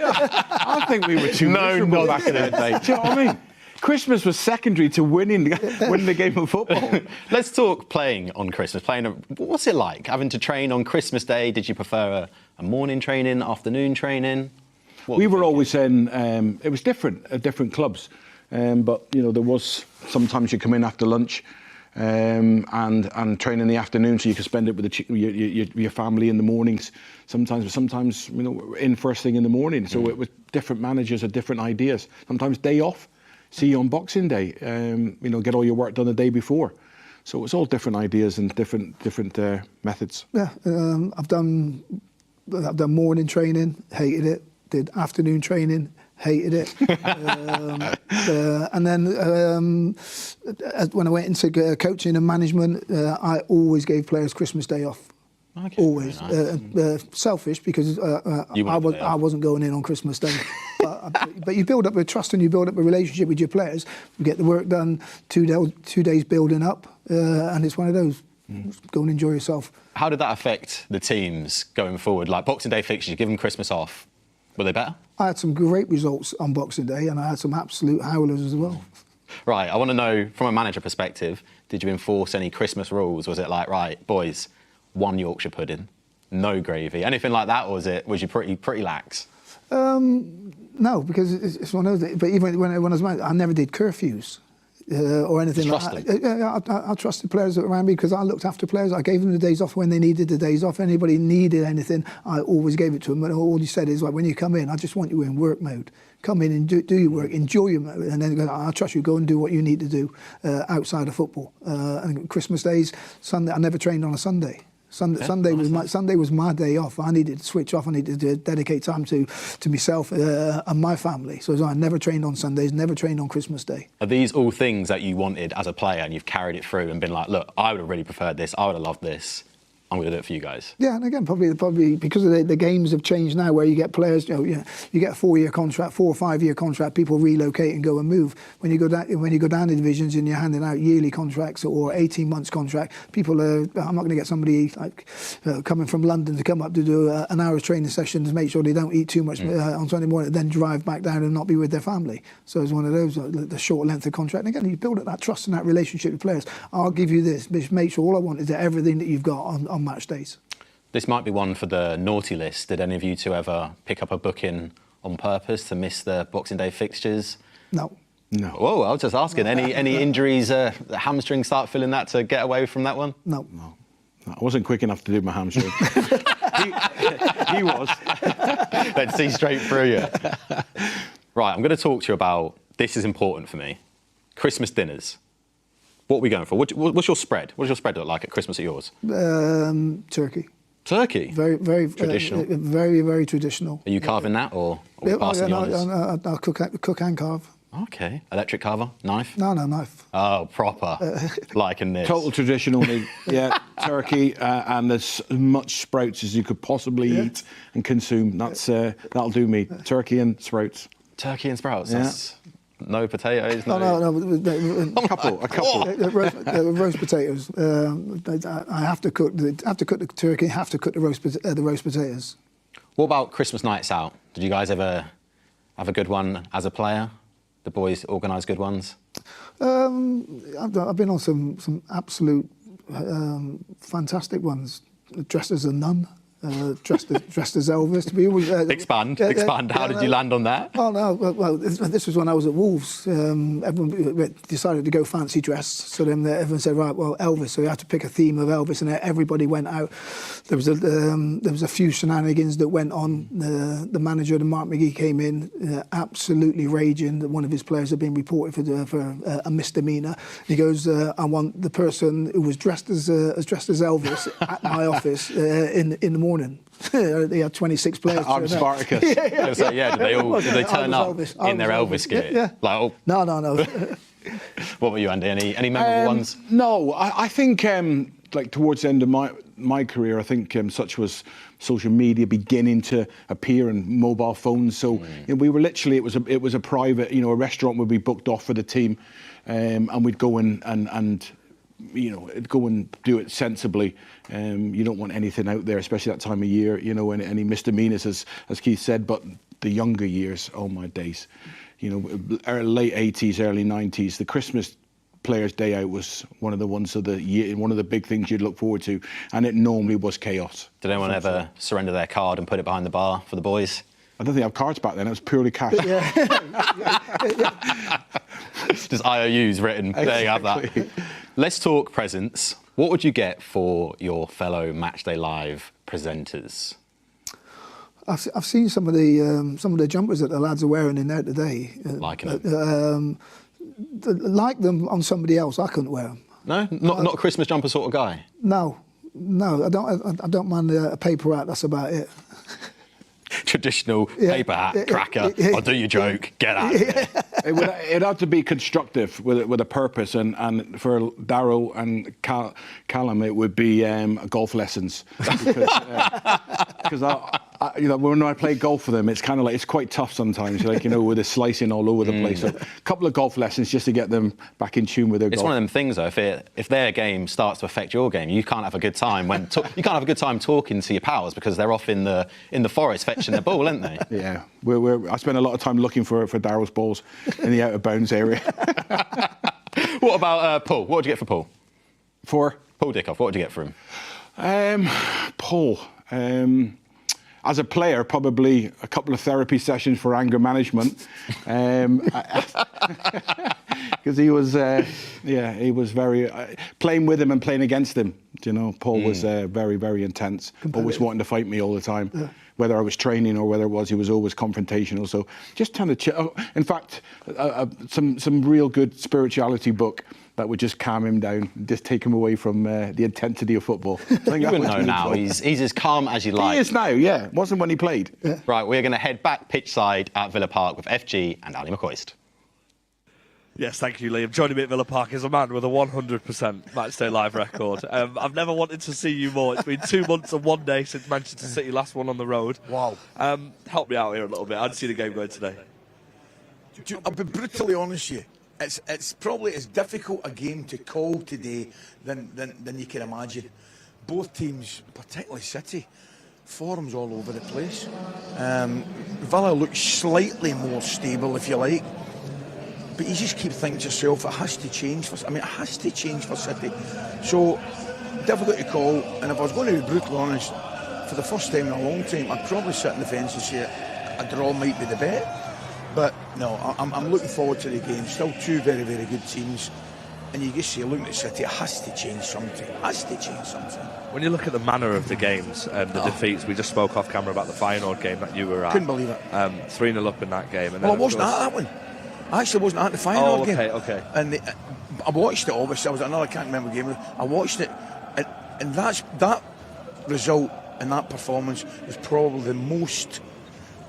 I think we were too miserable back in the day. Do you know what I mean? Christmas was secondary to winning the game of football. Let's talk playing on Christmas. What's it like having to train on Christmas Day? Did you prefer a morning training, afternoon training? We were always in. It was different at different clubs, but you know there was sometimes you come in after lunch. And train in the afternoon so you could spend it with your family in the mornings. Sometimes you know in first thing in the morning. So it was different managers had different ideas. Sometimes day off. See you on Boxing Day, you know, get all your work done the day before. So it's all different ideas and different methods. Yeah, I've done morning training, hated it. Did afternoon training, hated it. And then when I went into coaching and management, I always gave players Christmas Day off. Okay, always. Nice. Selfish because I wasn't going in on Christmas Day. but you build up a trust and you build up a relationship with your players. You get the work done, 2 days building up, and it's one of those. Go and enjoy yourself. How did that affect the teams going forward? Like Boxing Day fixtures, give them Christmas off. Were they better? I had some great results on Boxing Day and I had some absolute howlers as well. Right, I want to know, from a manager perspective, did you enforce any Christmas rules? Was it like, right, boys, 1 Yorkshire pudding, no gravy, anything like that, or was you pretty lax? No, because it's one of those. But even when I was manager, I never did curfews or anything like that. I trusted players around me because I looked after players. I gave them the days off when they needed the days off. Anybody needed anything, I always gave it to them. And all you said is, like, when you come in, I just want you in work mode. Come in and do your work, enjoy your mode, and then I trust you. Go and do what you need to do outside of football. And Christmas days, Sunday, I never trained on a Sunday. Sunday was my day off. I needed to switch off. I needed to dedicate time to myself and my family. So I never trained on Sundays, never trained on Christmas Day. Are these all things that you wanted as a player and you've carried it through and been like, look, I would have really preferred this, I would have loved this, I'm going to do it for you guys? Yeah, and again, probably because of the games have changed now, where you get players, you get a 4-year contract, 4 or 5 year contract, people relocate and go and move. When you go down the divisions and you're handing out yearly contracts or 18 months contract, people are. I'm not going to get somebody like coming from London to come up to do an hour's training session to make sure they don't eat too much on Sunday morning, then drive back down and not be with their family. So it's one of those, the short length of contract. And again, you build up that trust and that relationship with players. I'll give you this, just make sure all I want is that everything that you've got on match days. This might be one for the naughty list. Did any of you two ever pick up a booking on purpose to miss the Boxing Day fixtures? No. Whoa, I was just asking. Any injuries, hamstring start feeling that to get away from that one? No. I wasn't quick enough to do my hamstring. he was. Let's see straight through you. Right, I'm going to talk to you about, this is important for me, Christmas dinners. What are we going for? What's your spread? What does your spread look like at Christmas at yours? Turkey. Turkey? Very traditional. Very, very traditional. Are you carving that or passing the honours? I'll cook and carve. Okay. Electric carver? Knife? No, knife. Oh, proper. Liking this. Total traditional meat. Yeah, turkey and as much sprouts as you could possibly eat and consume. That'll do me. Turkey and sprouts. Turkey and sprouts? Yeah. That's no potatoes? No. A couple. Roast potatoes. I have to cook the turkey. Have to cook the roast potatoes. What about Christmas nights out? Did you guys ever have a good one as a player? The boys organise good ones? I've been on some absolute fantastic ones. dressed as a nun. Dressed as Elvis. Expand. How did you land on that? Oh no, well, this was when I was at Wolves. Everyone decided to go fancy dress, so then everyone said, right, well, Elvis. So you had to pick a theme of Elvis, and everybody went out. There was a few shenanigans that went on. The manager, Mark McGee, came in absolutely raging that one of his players had been reported for a misdemeanour. He goes, I want the person who was dressed as Elvis at my office in the morning. They had 26 players. I'm Spartacus. Did they turn up in their Elvis gear? Yeah. Like, No. What about you, Andy? Any memorable ones? No, I think like towards the end of my career, I think such was social media beginning to appear and mobile phones. So you know, we were literally it was a private, a restaurant would be booked off for the team, and we'd go in and go and do it sensibly. You don't want anything out there, especially that time of year, any misdemeanors, as Keith said. But the younger years, oh my days, late 80s, early 90s, the Christmas Players' Day Out was one of the ones of the year, one of the big things you'd look forward to, and it normally was chaos. Did anyone ever surrender their card and put it behind the bar for the boys? I don't think I have cards back then. It was purely cash. Just IOUs written. Exactly. There you have that. Let's talk presents. What would you get for your fellow Matchday Live presenters? I've seen some of the jumpers that the lads are wearing in there today. Liking them? Like them on somebody else. I couldn't wear them. No, not a Christmas jumper sort of guy. No, I don't mind a paper hat. That's about it. Traditional paper hat, cracker. I'll do your joke. Get out. It had to be constructive with a purpose, and for Darryl and Callum, it would be golf lessons because when I play golf for them, it's kind of like it's quite tough sometimes, with the slicing all over the place. So a couple of golf lessons just to get them back in tune with their golf. It's one of them things though. If their game starts to affect your game, you can't have a good time you can't have a good time talking to your pals because they're off in the forest fetching their ball, aren't they? Yeah, I spend a lot of time looking for Darryl's balls in the out of bounds area. What about Paul? What would you get for Paul? For Paul Dickoff, what would you get for him? Paul. As a player, probably a couple of therapy sessions for anger management, because he was very playing with him and playing against him. Paul was very, very intense, always wanting to fight me all the time. Yeah. Whether I was training or whether he was always confrontational. So just trying to chill. In fact, some real good spirituality book that would just calm him down, just take him away from the intensity of football. I think you wouldn't know now. He's as calm as you like. He is now, yeah. Wasn't when he played. Yeah. Right, we're going to head back pitch side at Villa Park with FG and Ali McCoist. Yes, thank you, Liam. Joining me at Villa Park is a man with a 100% Matchday Live record. I've never wanted to see you more. It's been 2 months and 1 day since Manchester City last one on the road. Wow. Help me out here a little bit. I'd see the game going today. I'll be brutally honest with you. It's probably as difficult a game to call today than you can imagine. Both teams, particularly City, forms all over the place. Villa looks slightly more stable, if you like. But you just keep thinking to yourself, it has to change for City. So, difficult to call. And if I was going to be brutally honest, for the first time in a long time, I'd probably sit on the fence and say a draw might be the bet. But no, I'm looking forward to the game. Still two very, very good teams. And you just say, looking at City, it has to change something. When you look at the manner of the games and the defeats, we just spoke off camera about the Feyenoord game that you were at. Couldn't believe it. 3-0 up in that game. And well, I wasn't at that one. I actually wasn't at the Feyenoord game. Okay. And I watched it, obviously. I was at another, I can't remember the game. I watched it. And that result and that performance was probably the most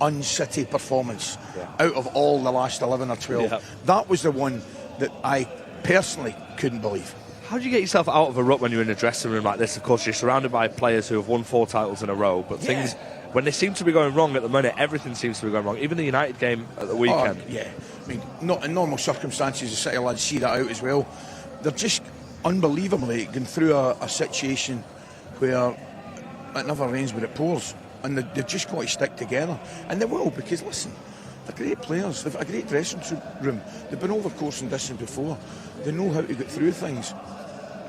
un-City performance out of all the last 11 or 12. Yeah. That was the one that I personally couldn't believe. How do you get yourself out of a rut when you're in a dressing room like this? Of course, you're surrounded by players who have won 4 titles in a row, but things, when they seem to be going wrong at the minute, everything seems to be going wrong. Even the United game at the weekend. I mean, not in normal circumstances, the City lads see that out as well. They're just unbelievably going through a situation where it never rains but it pours. And they've just got to stick together. And they will, because, listen, they're great players. They've got a great dressing room. They've been over course and distance before. They know how to get through things.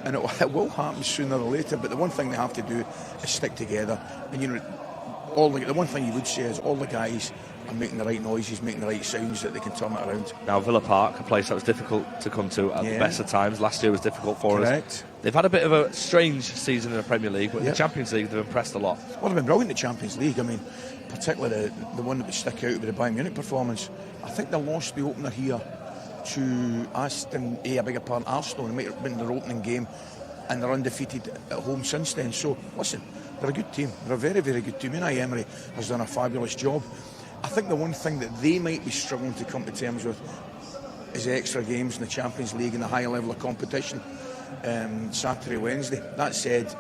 and it will happen sooner or later. But the one thing they have to do is stick together. And the one thing you would say is all the guys are making the right noises, making the right sounds that they can turn it around. Now Villa Park, a place that was difficult to come to at the best of times. Last year was difficult for us. They've had a bit of a strange season in the Premier League, but in the Champions League they've impressed a lot. Well, they've been brilliant in the Champions League. I mean, particularly the one that would stick out with the Bayern Munich performance. I think they lost the opener here to Arsenal, and might have been their opening game, and they're undefeated at home since then. So, listen, they're a good team. They're a very, very good team. Unai Emery has done a fabulous job. I think the one thing that they might be struggling to come to terms with is extra games in the Champions League and the higher level of competition. Saturday, Wednesday. That said,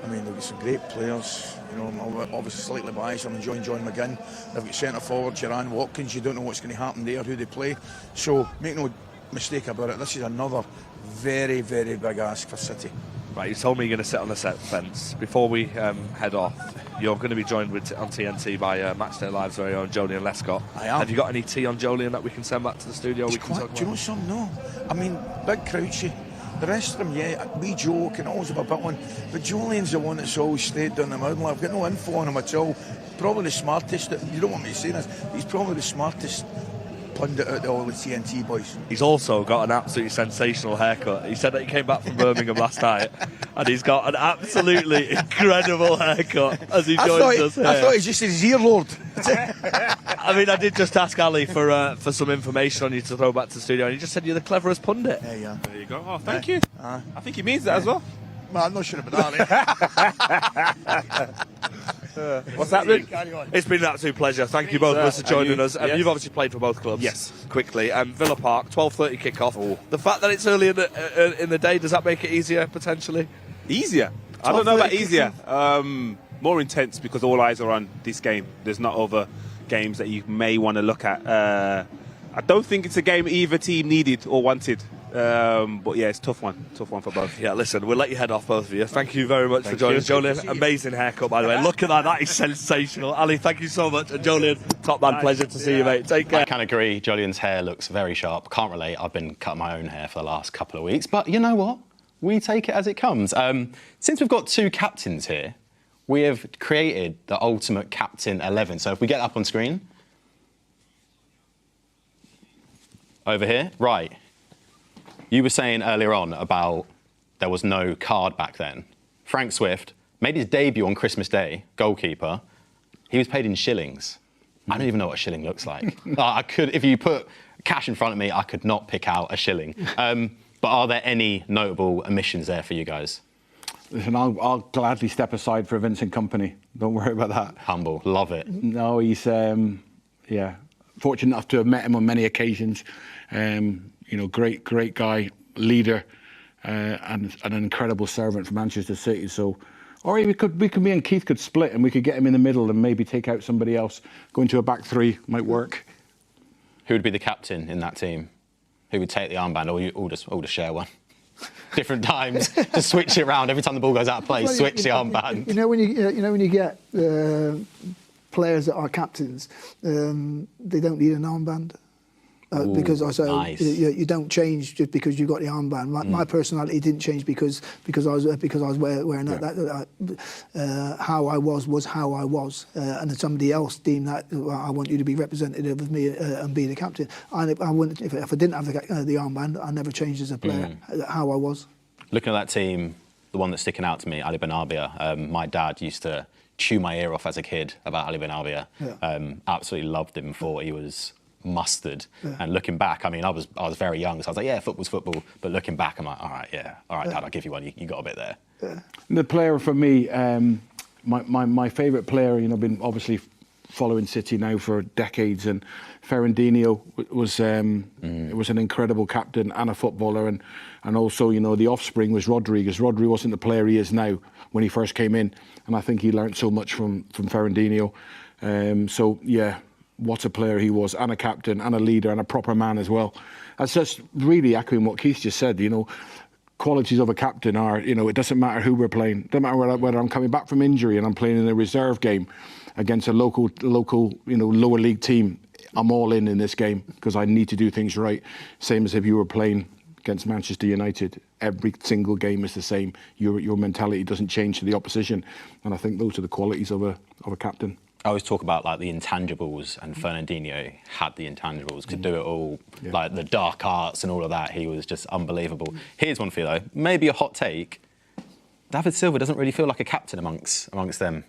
I mean, they've got some great players. I'm obviously slightly biased. I'm enjoying John McGinn. They've got centre forward Geran Watkins. You don't know what's going to happen there, who they play. So make no mistake about it. This is another very, very big ask for City. Right, you told me you're going to sit on the set fence. Before we head off, you're going to be joined on TNT by Matchday Live's very own Jolien Lescott. I am. Have you got any tea on Jolien that we can send back to the studio? Do you know something? No. I mean, big Crouchy. The rest of them, we joke and always have a bit on. But Jolien's the one that's always stayed down the middle. I've got no info on him at all. Probably the smartest. You don't want me to say this. He's probably the smartest pundit out of all the TNT boys. He's also got an absolutely sensational haircut. He said that he came back from Birmingham last night and he's got an absolutely incredible haircut as he joins us here. I thought he just said his earlord. I mean, I did just ask Ali for some information on you to throw back to the studio, and he just said you're the cleverest pundit. There you go. Oh, thank you. I think he means that as well. Well, I'm not sure about that. What's happening? It's been an absolute pleasure. Thank you both for joining us. You've obviously played for both clubs. Yes. Quickly. Villa Park, 12:30 kickoff. The fact that it's early in the day, does that make it easier potentially? Easier? I don't know about easier. More intense because all eyes are on this game. There's not other games that you may want to look at. I don't think it's a game either team needed or wanted. But yeah, it's a tough one for both. Yeah, listen, we'll let you head off, both of you. Thank you very much for joining us. Jolien, amazing haircut, by the way. Look at that, that is sensational. Ali, thank you so much. And Jolien, top man, pleasure to see you, mate. Take care. I can agree, Jolien's hair looks very sharp. Can't relate, I've been cutting my own hair for the last couple of weeks. But you know what? We take it as it comes. Since we've got two captains here, we have created the ultimate captain 11. So if we get up on screen. Over here, right. You were saying earlier on about there was no card back then. Frank Swift made his debut on Christmas Day, goalkeeper. He was paid in shillings. I don't even know what a shilling looks like. If you put cash in front of me, I could not pick out a shilling. But are there any notable omissions there for you guys? Listen, I'll gladly step aside for Vincent Kompany. Don't worry about that. Humble, love it. No, he's, fortunate enough to have met him on many occasions. Great guy, leader, and an incredible servant for Manchester City. So, or we could me and Keith could split, and we could get him in the middle and maybe take out somebody else. Going to a back three might work. Who would be the captain in that team? Who would take the armband, or you all just share one? Different times, to switch it around every time the ball goes out of play. Switch the armband. When you get players that are captains, they don't need an armband. Because nice. you don't change just because you've got the armband. My personality didn't change because I was wearing that. How I was how I was, and somebody else deemed that I want you to be representative of me and be the captain. I wouldn't if I didn't have the armband. I never changed as a player. How I was. Looking at that team, the one that's sticking out to me, Ali Benarbia. My dad used to chew my ear off as a kid about Ali Benarbia. Yeah. Absolutely loved him for he was mustard. Yeah. And looking back, I mean, I was very young, so I was like, yeah, football's football. But looking back, I'm like, all right, Dad, I'll give you one. You got a bit there. Yeah. The player for me, my favourite player, been obviously following City now for decades, and Fernandinho was an incredible captain and a footballer, and also the offspring was Rodriguez. Rodri wasn't the player he is now when he first came in, and I think he learnt so much from Fernandinho. What a player he was, and a captain, and a leader, and a proper man as well. That's just really echoing what Keith just said. Qualities of a captain are, it doesn't matter who we're playing. It doesn't matter whether I'm coming back from injury and I'm playing in a reserve game against a local, lower league team. I'm all in this game because I need to do things right. Same as if you were playing against Manchester United, every single game is the same. Your mentality doesn't change to the opposition, and I think those are the qualities of a captain. I always talk about like the intangibles, and Fernandinho had the intangibles, could do it all, like the dark arts and all of that. He was just unbelievable. Here's one for you though, maybe a hot take. David Silva doesn't really feel like a captain amongst them.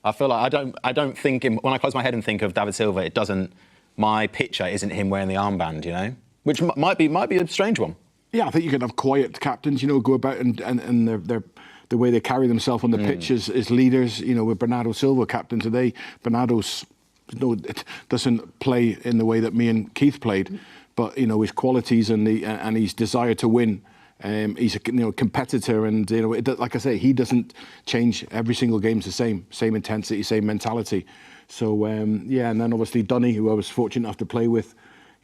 I feel like I don't think when I close my head and think of David Silva, it doesn't. My picture isn't him wearing the armband, you know, which might be a strange one. Yeah, I think you can have quiet captains, you know, go about and the way they carry themselves on the pitch as leaders. You know, with Bernardo Silva captain today, Bernardo's doesn't play in the way that me and Keith played, but you know his qualities and his desire to win. He's a competitor, and you know, like I say, he doesn't change. Every single game's the same intensity, same mentality. So yeah, and then obviously Donny, who I was fortunate enough to play with,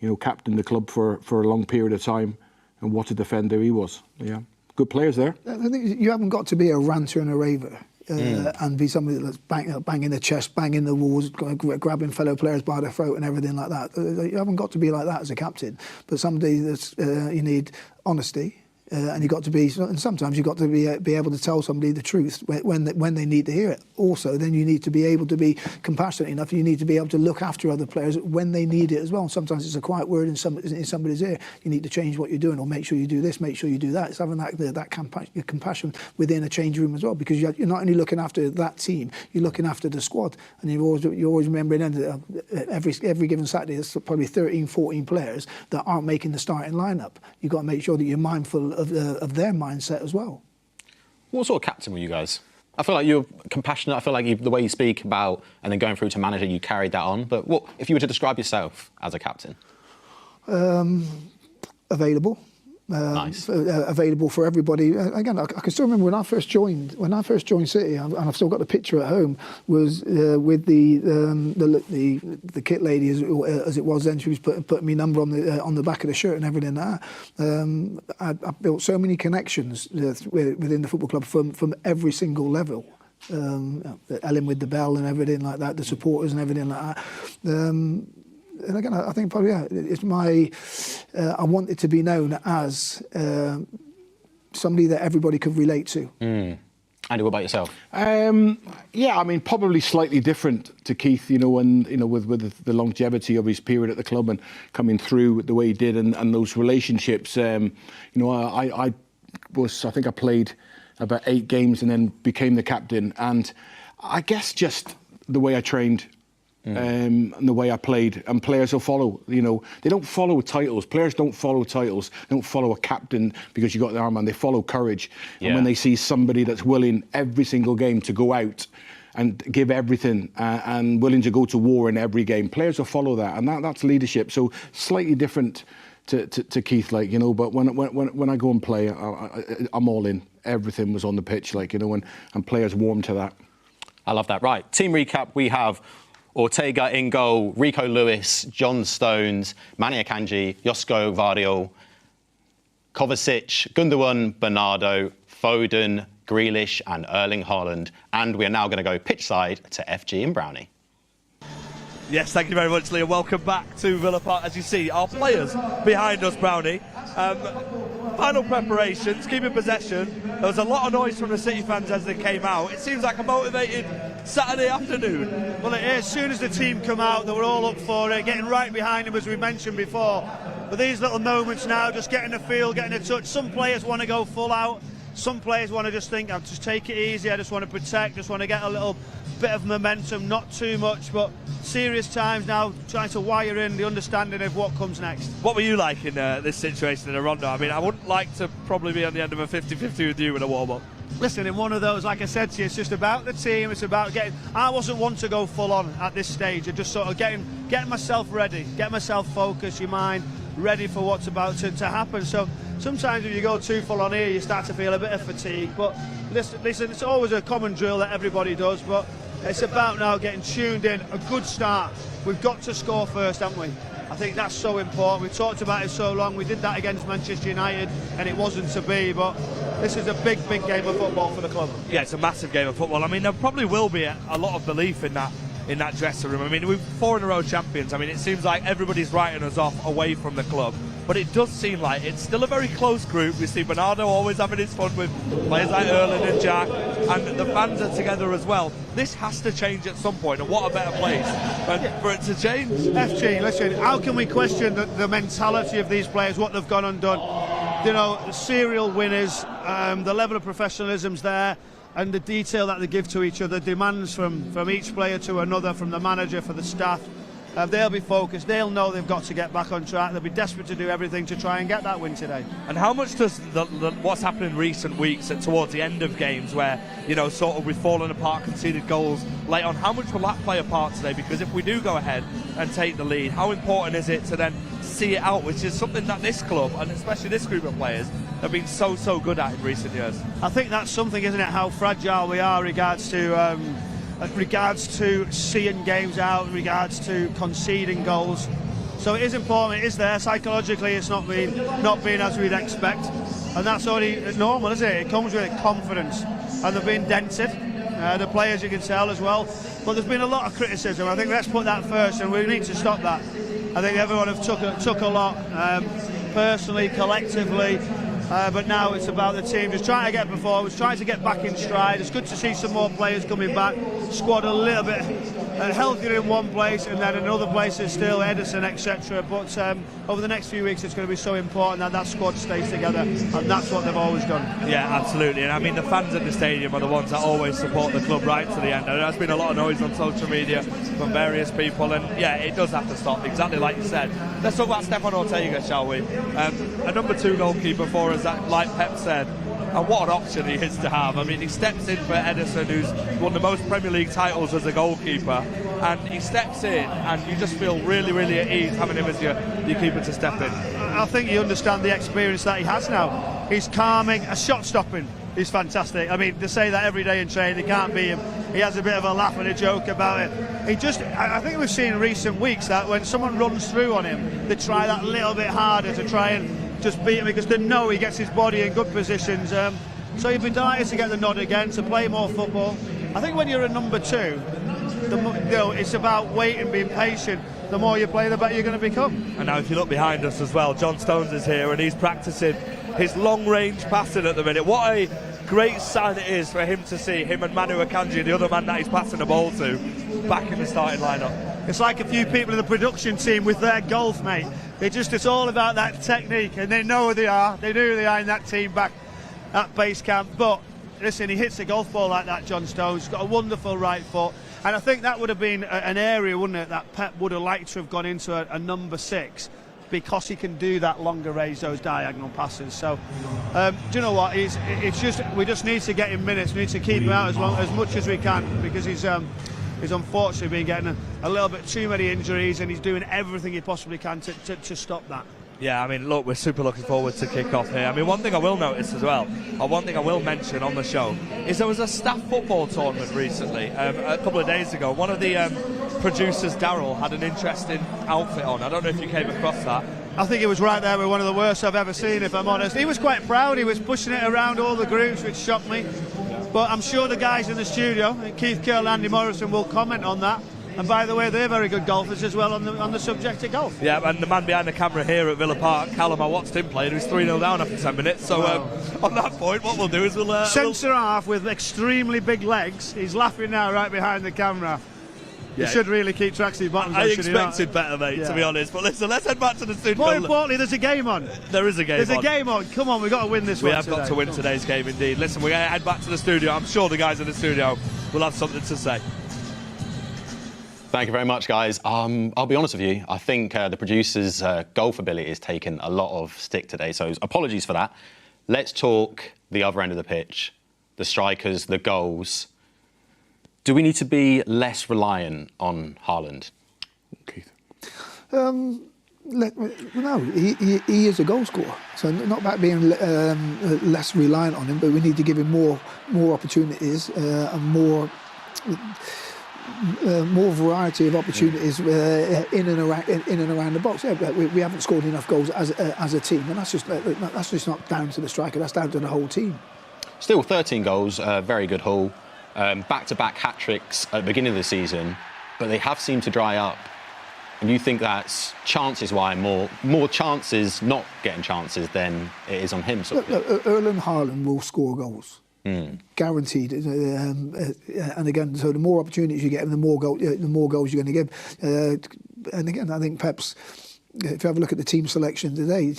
you know, captained the club for a long period of time, and what a defender he was. Yeah, good players there. I think you haven't got to be a ranter and a raver. And be somebody that's banging the chest, banging the walls, grabbing fellow players by the throat and everything like that. You haven't got to be like that as a captain, but somebody that's you need honesty. And you've got to be, and sometimes you've got to be able to tell somebody the truth when they need to hear it. Also, then you need to be able to be compassionate enough. You need to be able to look after other players when they need it as well. And sometimes it's a quiet word in somebody's ear. You need to change what you're doing, or make sure you do this, make sure you do that. It's having that compassion within a change room as well, because you're not only looking after that team, you're looking after the squad, and you're always remembering every given Saturday there's probably 13, 14 players that aren't making the starting lineup. You've got to make sure that you're mindful of their mindset as well. What sort of captain were you guys? I feel like you're compassionate. I feel like the way you speak about and then going through to manager, you carried that on. But what if you were to describe yourself as a captain? Available. Nice. Available for everybody. Again, I can still remember when I first joined City, and I've still got the picture at home. Was with the kit lady as it was then. She was putting me number on the back of the shirt and everything like that. I built so many connections within the football club from every single level. Ellen with the bell and everything like that, the supporters and everything like that. And again, I think probably it's I want it to be known as somebody that everybody could relate to. Andy, what about yourself? Yeah, I mean, probably slightly different to Keith. You know, with the longevity of his period at the club and coming through the way he did, and those relationships. You know, I think I played about 8 games and then became the captain, and I guess just the way I trained. And the way I played, and players will follow. You know, they don't follow titles. Players don't follow titles. They don't follow a captain because you got the armband. They follow courage. Yeah. And when they see somebody that's willing every single game to go out and give everything and willing to go to war in every game, players will follow that, and that's leadership. So slightly different to Keith, like, you know. But when I go and play, I'm all in. Everything was on the pitch, like, you know, and players warm to that. I love that. Right, team recap. We have Ortega in goal, Rico Lewis, John Stones, Manny Akanji, Josko Vardiol, Kovacic, Gundogan, Bernardo, Foden, Grealish and Erling Haaland. And we are now going to go pitch side to FG and Brownie. Yes, thank you very much, Liam. Welcome back to Villa Park. As you see, our players behind us, Brownie. Final preparations, keeping possession. There was a lot of noise from the City fans as they came out. It seems like a motivated Saturday afternoon. Well, as soon as the team come out, they were all up for it, getting right behind them, as we mentioned before. But these little moments now, just getting a feel, getting a touch. Some players want to go full out. Some players want to just think, I'll just take it easy, I just want to protect, just want to get a little bit of momentum, not too much, but serious times now, trying to wire in the understanding of what comes next. What were you like in this situation in a rondo? I mean, I wouldn't like to probably be on the end of a 50-50 with you in a warm-up. Listen, in one of those, like I said to you, it's just about the team, it's about getting... I wasn't one to go full on at this stage, and just sort of getting myself ready, get myself focused, your mind ready for what's about to happen. So sometimes if you go too full on here, you start to feel a bit of fatigue. But listen, it's always a common drill that everybody does, but it's about now getting tuned in, a good start. We've got to score first, haven't we? I think that's so important. We've talked about it so long. We did that against Manchester United and it wasn't to be, but this is a big game of football for the club. Yeah, it's a massive game of football. I mean, there probably will be a lot of belief in that dressing room. I mean, we're 4 in a row champions. I mean, it seems like everybody's writing us off away from the club. but it does seem like it's still a very close group. We see Bernardo always having his fun with players like Erling and Jack, and the fans are together as well. This has to change at some point, and what a better place for it to change. FG, listen, how can we question the mentality of these players, what they've gone and done? You know, serial winners, the level of professionalism's there, and the detail that they give to each other, demands from each player to another, from the manager, for the staff. They'll be focused, they'll know they've got to get back on track, they'll be desperate to do everything to try and get that win today. And how much does what's happened in recent weeks towards the end of games where, you know, sort of we've fallen apart, conceded goals late on, how much will that play a part today? Because if we do go ahead and take the lead, how important is it to then see it out, which is something that this club, and especially this group of players, have been so good at in recent years? I think that's something, isn't it, how fragile we are regards to seeing games out, in regards to conceding goals. So it is important, it is there. Psychologically, it's not been as we'd expect. And that's only normal, isn't it? It comes with confidence. And they've been dented, the players, you can tell as well. But there's been a lot of criticism. I think let's put that first, and we need to stop that. I think everyone have took a lot, personally, collectively. But now it's about the team just trying to get performance, trying to get back in stride. It's good to see some more players coming back. Squad a little bit healthier in one place, and then in other places still Edison, etc. But over the next few weeks, it's going to be so important that that squad stays together, and that's what they've always done. Yeah, absolutely. And I mean, the fans at the stadium are the ones that always support the club right to the end. And there's been a lot of noise on social media from various people, and yeah, it does have to stop, exactly like you said. Let's talk about Stefan Ortega, shall we? A number 2 goalkeeper for us, that, like Pep said, and what an option he is to have. I mean, he steps in for Edison, who's won the most Premier League titles as a goalkeeper, and he steps in, and you just feel really at ease having him as your keeper to step in. I think you understand the experience that he has now. He's calming, a shot stopping. He's fantastic. I mean, to say that every day in training, they can't beat him. He has a bit of a laugh and a joke about it. I think we've seen in recent weeks that when someone runs through on him, they try that little bit harder to try and just beat him, because they know he gets his body in good positions. So you'd be delighted to get the nod again, to play more football. I think when you're a number 2, it's about waiting, being patient. The more you play, the better you're going to become. And now if you look behind us as well, John Stones is here, and he's practicing his long-range passing at the minute. What a great sign it is for him to see him and Manu Akanji, the other man that he's passing the ball to, back in the starting lineup. It's like a few people in the production team with their golf, mate. It's all about that technique, and they know who they are. They know who they are in that team back at base camp. But listen, he hits a golf ball like that, John Stones. He's got a wonderful right foot. And I think that would have been an area, wouldn't it, that Pep would have liked to have gone into a number 6, because he can do that longer range, those diagonal passes. So, do you know what? We just need to get him minutes. We need to keep him out as much as we can, because he's unfortunately been getting a little bit too many injuries, and he's doing everything he possibly can to stop that. Yeah, I mean, look, we're super looking forward to kick-off here. I mean, one thing I will notice as well, or one thing I will mention on the show, is there was a staff football tournament recently, a couple of days ago. One of the producers, Daryl, had an interesting outfit on. I don't know if you came across that. I think it was right there with one of the worst I've ever seen, if I'm honest. He was quite proud. He was pushing it around all the groups, which shocked me. But I'm sure the guys in the studio, Keith Curle and Andy Morrison, will comment on that. And by the way, they're very good golfers as well on the subject of golf. Yeah, and the man behind the camera here at Villa Park, Callum, I watched him play, and he was 3-0 down after 10 minutes. So on that point, what we'll do is we'll... Centre half with extremely big legs. He's laughing now right behind the camera. Yeah. You should really keep tracksuit bottoms. I expected better, mate, to be honest. But listen, let's head back to the studio. More importantly, there's a game on. There is a game on. There's a game on. Come on, we've got to win this one today. We have got to win today's game, indeed. Listen, we're going to head back to the studio. I'm sure the guys in the studio will have something to say. Thank you very much, guys. I'll be honest with you. I think the producers' golf ability has taken a lot of stick today, so apologies for that. Let's talk the other end of the pitch, the strikers, the goals. Do we need to be less reliant on Haaland? Keith? No, he is a goal scorer. So not about being less reliant on him, but we need to give him more opportunities and more variety of opportunities in and around the box. Yeah, we haven't scored enough goals as a team, and that's just not down to the striker. That's down to the whole team. Still 13 goals, very good haul. Back-to-back hat-tricks at the beginning of the season, but they have seemed to dry up And you think that's chances-wise more chances not getting chances than it is on him? Sort of? Erling Haaland will score goals. Guaranteed. And again, so the more opportunities you get him, the more goals you're going to give. And again, I think Pep's, if you have a look at the team selection today,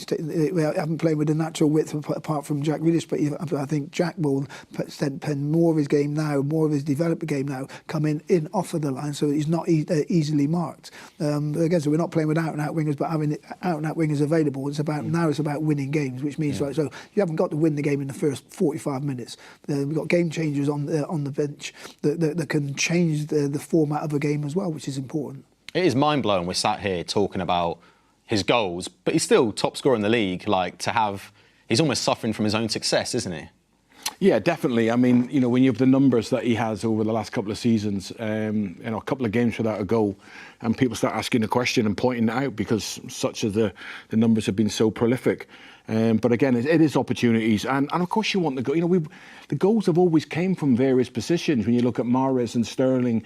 we haven't played with a natural width apart from Jack Grealish, but I think Jack will spend more of his game now, more of his developed game now, coming in off of the line, so he's not easily marked. Again, so we're not playing with out-and-out wingers, but having out-and-out wingers available. It's about winning games, which means so you haven't got to win the game in the first 45 minutes. We've got game changers on the bench that can change the format of a game as well, which is important. It is mind-blowing. We're sat here talking about his goals, but he's still top scorer in the league. He's almost suffering from his own success, isn't he? Yeah, definitely. I mean, when you have the numbers that he has over the last couple of seasons, a couple of games without a goal, and people start asking the question and pointing it out because such as the numbers have been so prolific. But again, it is opportunities, and of course you want the goal. The goals have always came from various positions. When you look at Morrison, Sterling,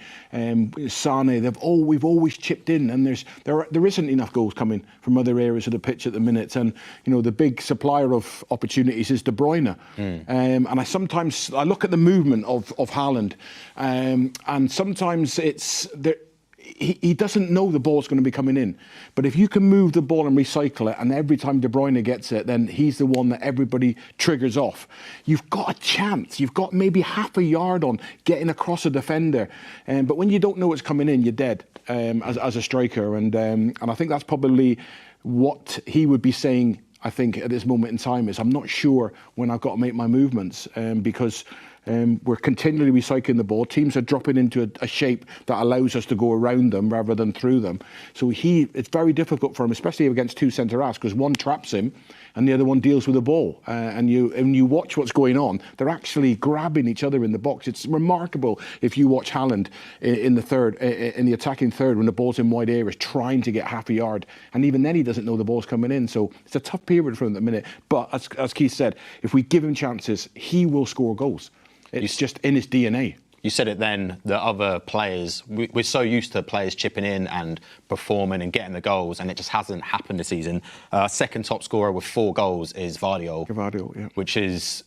Sane, we've always chipped in, and there isn't enough goals coming from other areas of the pitch at the minute. And the big supplier of opportunities is De Bruyne. And I look at the movement of Haaland, and sometimes it's there. He doesn't know the ball's going to be coming in. But if you can move the ball and recycle it, and every time De Bruyne gets it, then he's the one that everybody triggers off. You've got a chance. You've got maybe half a yard on getting across a defender. But when you don't know it's coming in, you're dead as a striker. And I think that's probably what he would be saying, I think, at this moment in time, is I'm not sure when I've got to make my movements because we're continually recycling the ball. Teams are dropping into a shape that allows us to go around them rather than through them. So it's very difficult for him, especially against two centre-halves, because one traps him and the other one deals with the ball. And you watch what's going on, they're actually grabbing each other in the box. It's remarkable if you watch Haaland in the attacking third, when the ball's in wide areas, trying to get half a yard. And even then he doesn't know the ball's coming in. So it's a tough period for him at the minute. But as Keith said, if we give him chances, he will score goals. It's just in his DNA. You said it then, the other players, we're so used to players chipping in and performing and getting the goals, and it just hasn't happened this season. Second top scorer with 4 goals is Gvardiol, yeah. Which is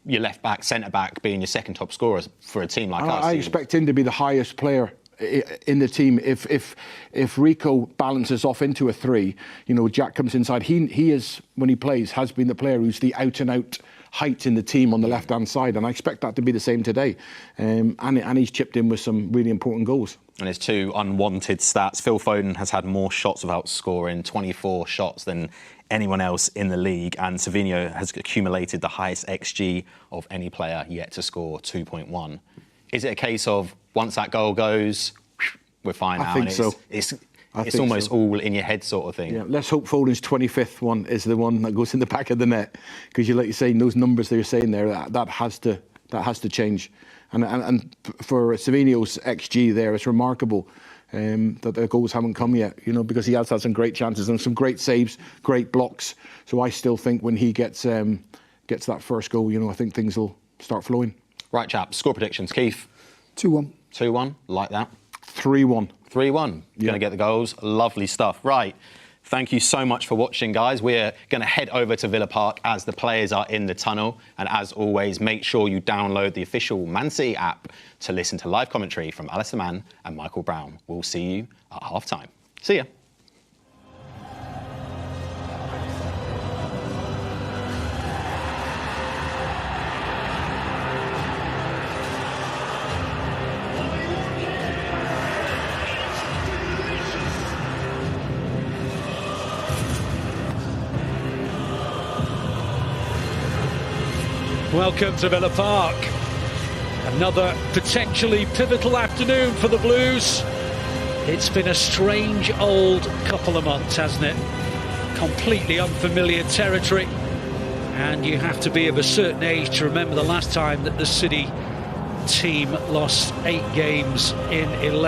your left back, centre back, being your second top scorer for a team like us. I expect him to be the highest player in the team. If Rico balances off into a 3, Jack comes inside. He is, when he plays, has been the player who's the out and out height in the team on the left-hand side, and I expect that to be the same today. And he's chipped in with some really important goals. And his 2 unwanted stats. Phil Foden has had more shots without scoring, 24 shots, than anyone else in the league, and Savinho has accumulated the highest XG of any player yet to score, 2.1. Is it a case of once that goal goes, we're fine now? I think so. It's almost all in your head sort of thing. Yeah, let's hope Foden's 25th one is the one that goes in the back of the net, because like you say, those numbers they're saying there, that has to change. And for Savinho's XG there, it's remarkable that the goals haven't come yet, because he has had some great chances and some great saves, great blocks. So I still think when he gets that first goal, I think things will start flowing. Right, chaps, score predictions. Keith? 2-1. 2-1, like that. 3-1. 3-1. Going to get the goals. Lovely stuff. Right. Thank you so much for watching, guys. We're going to head over to Villa Park as the players are in the tunnel. And as always, make sure you download the official Man City app to listen to live commentary from Alistair Mann and Michael Brown. We'll see you at half-time. See ya. Welcome to Villa Park. Another potentially pivotal afternoon for the Blues. It's been a strange old couple of months, hasn't it? Completely unfamiliar territory. And you have to be of a certain age to remember the last time that the City team lost 8 games in 11.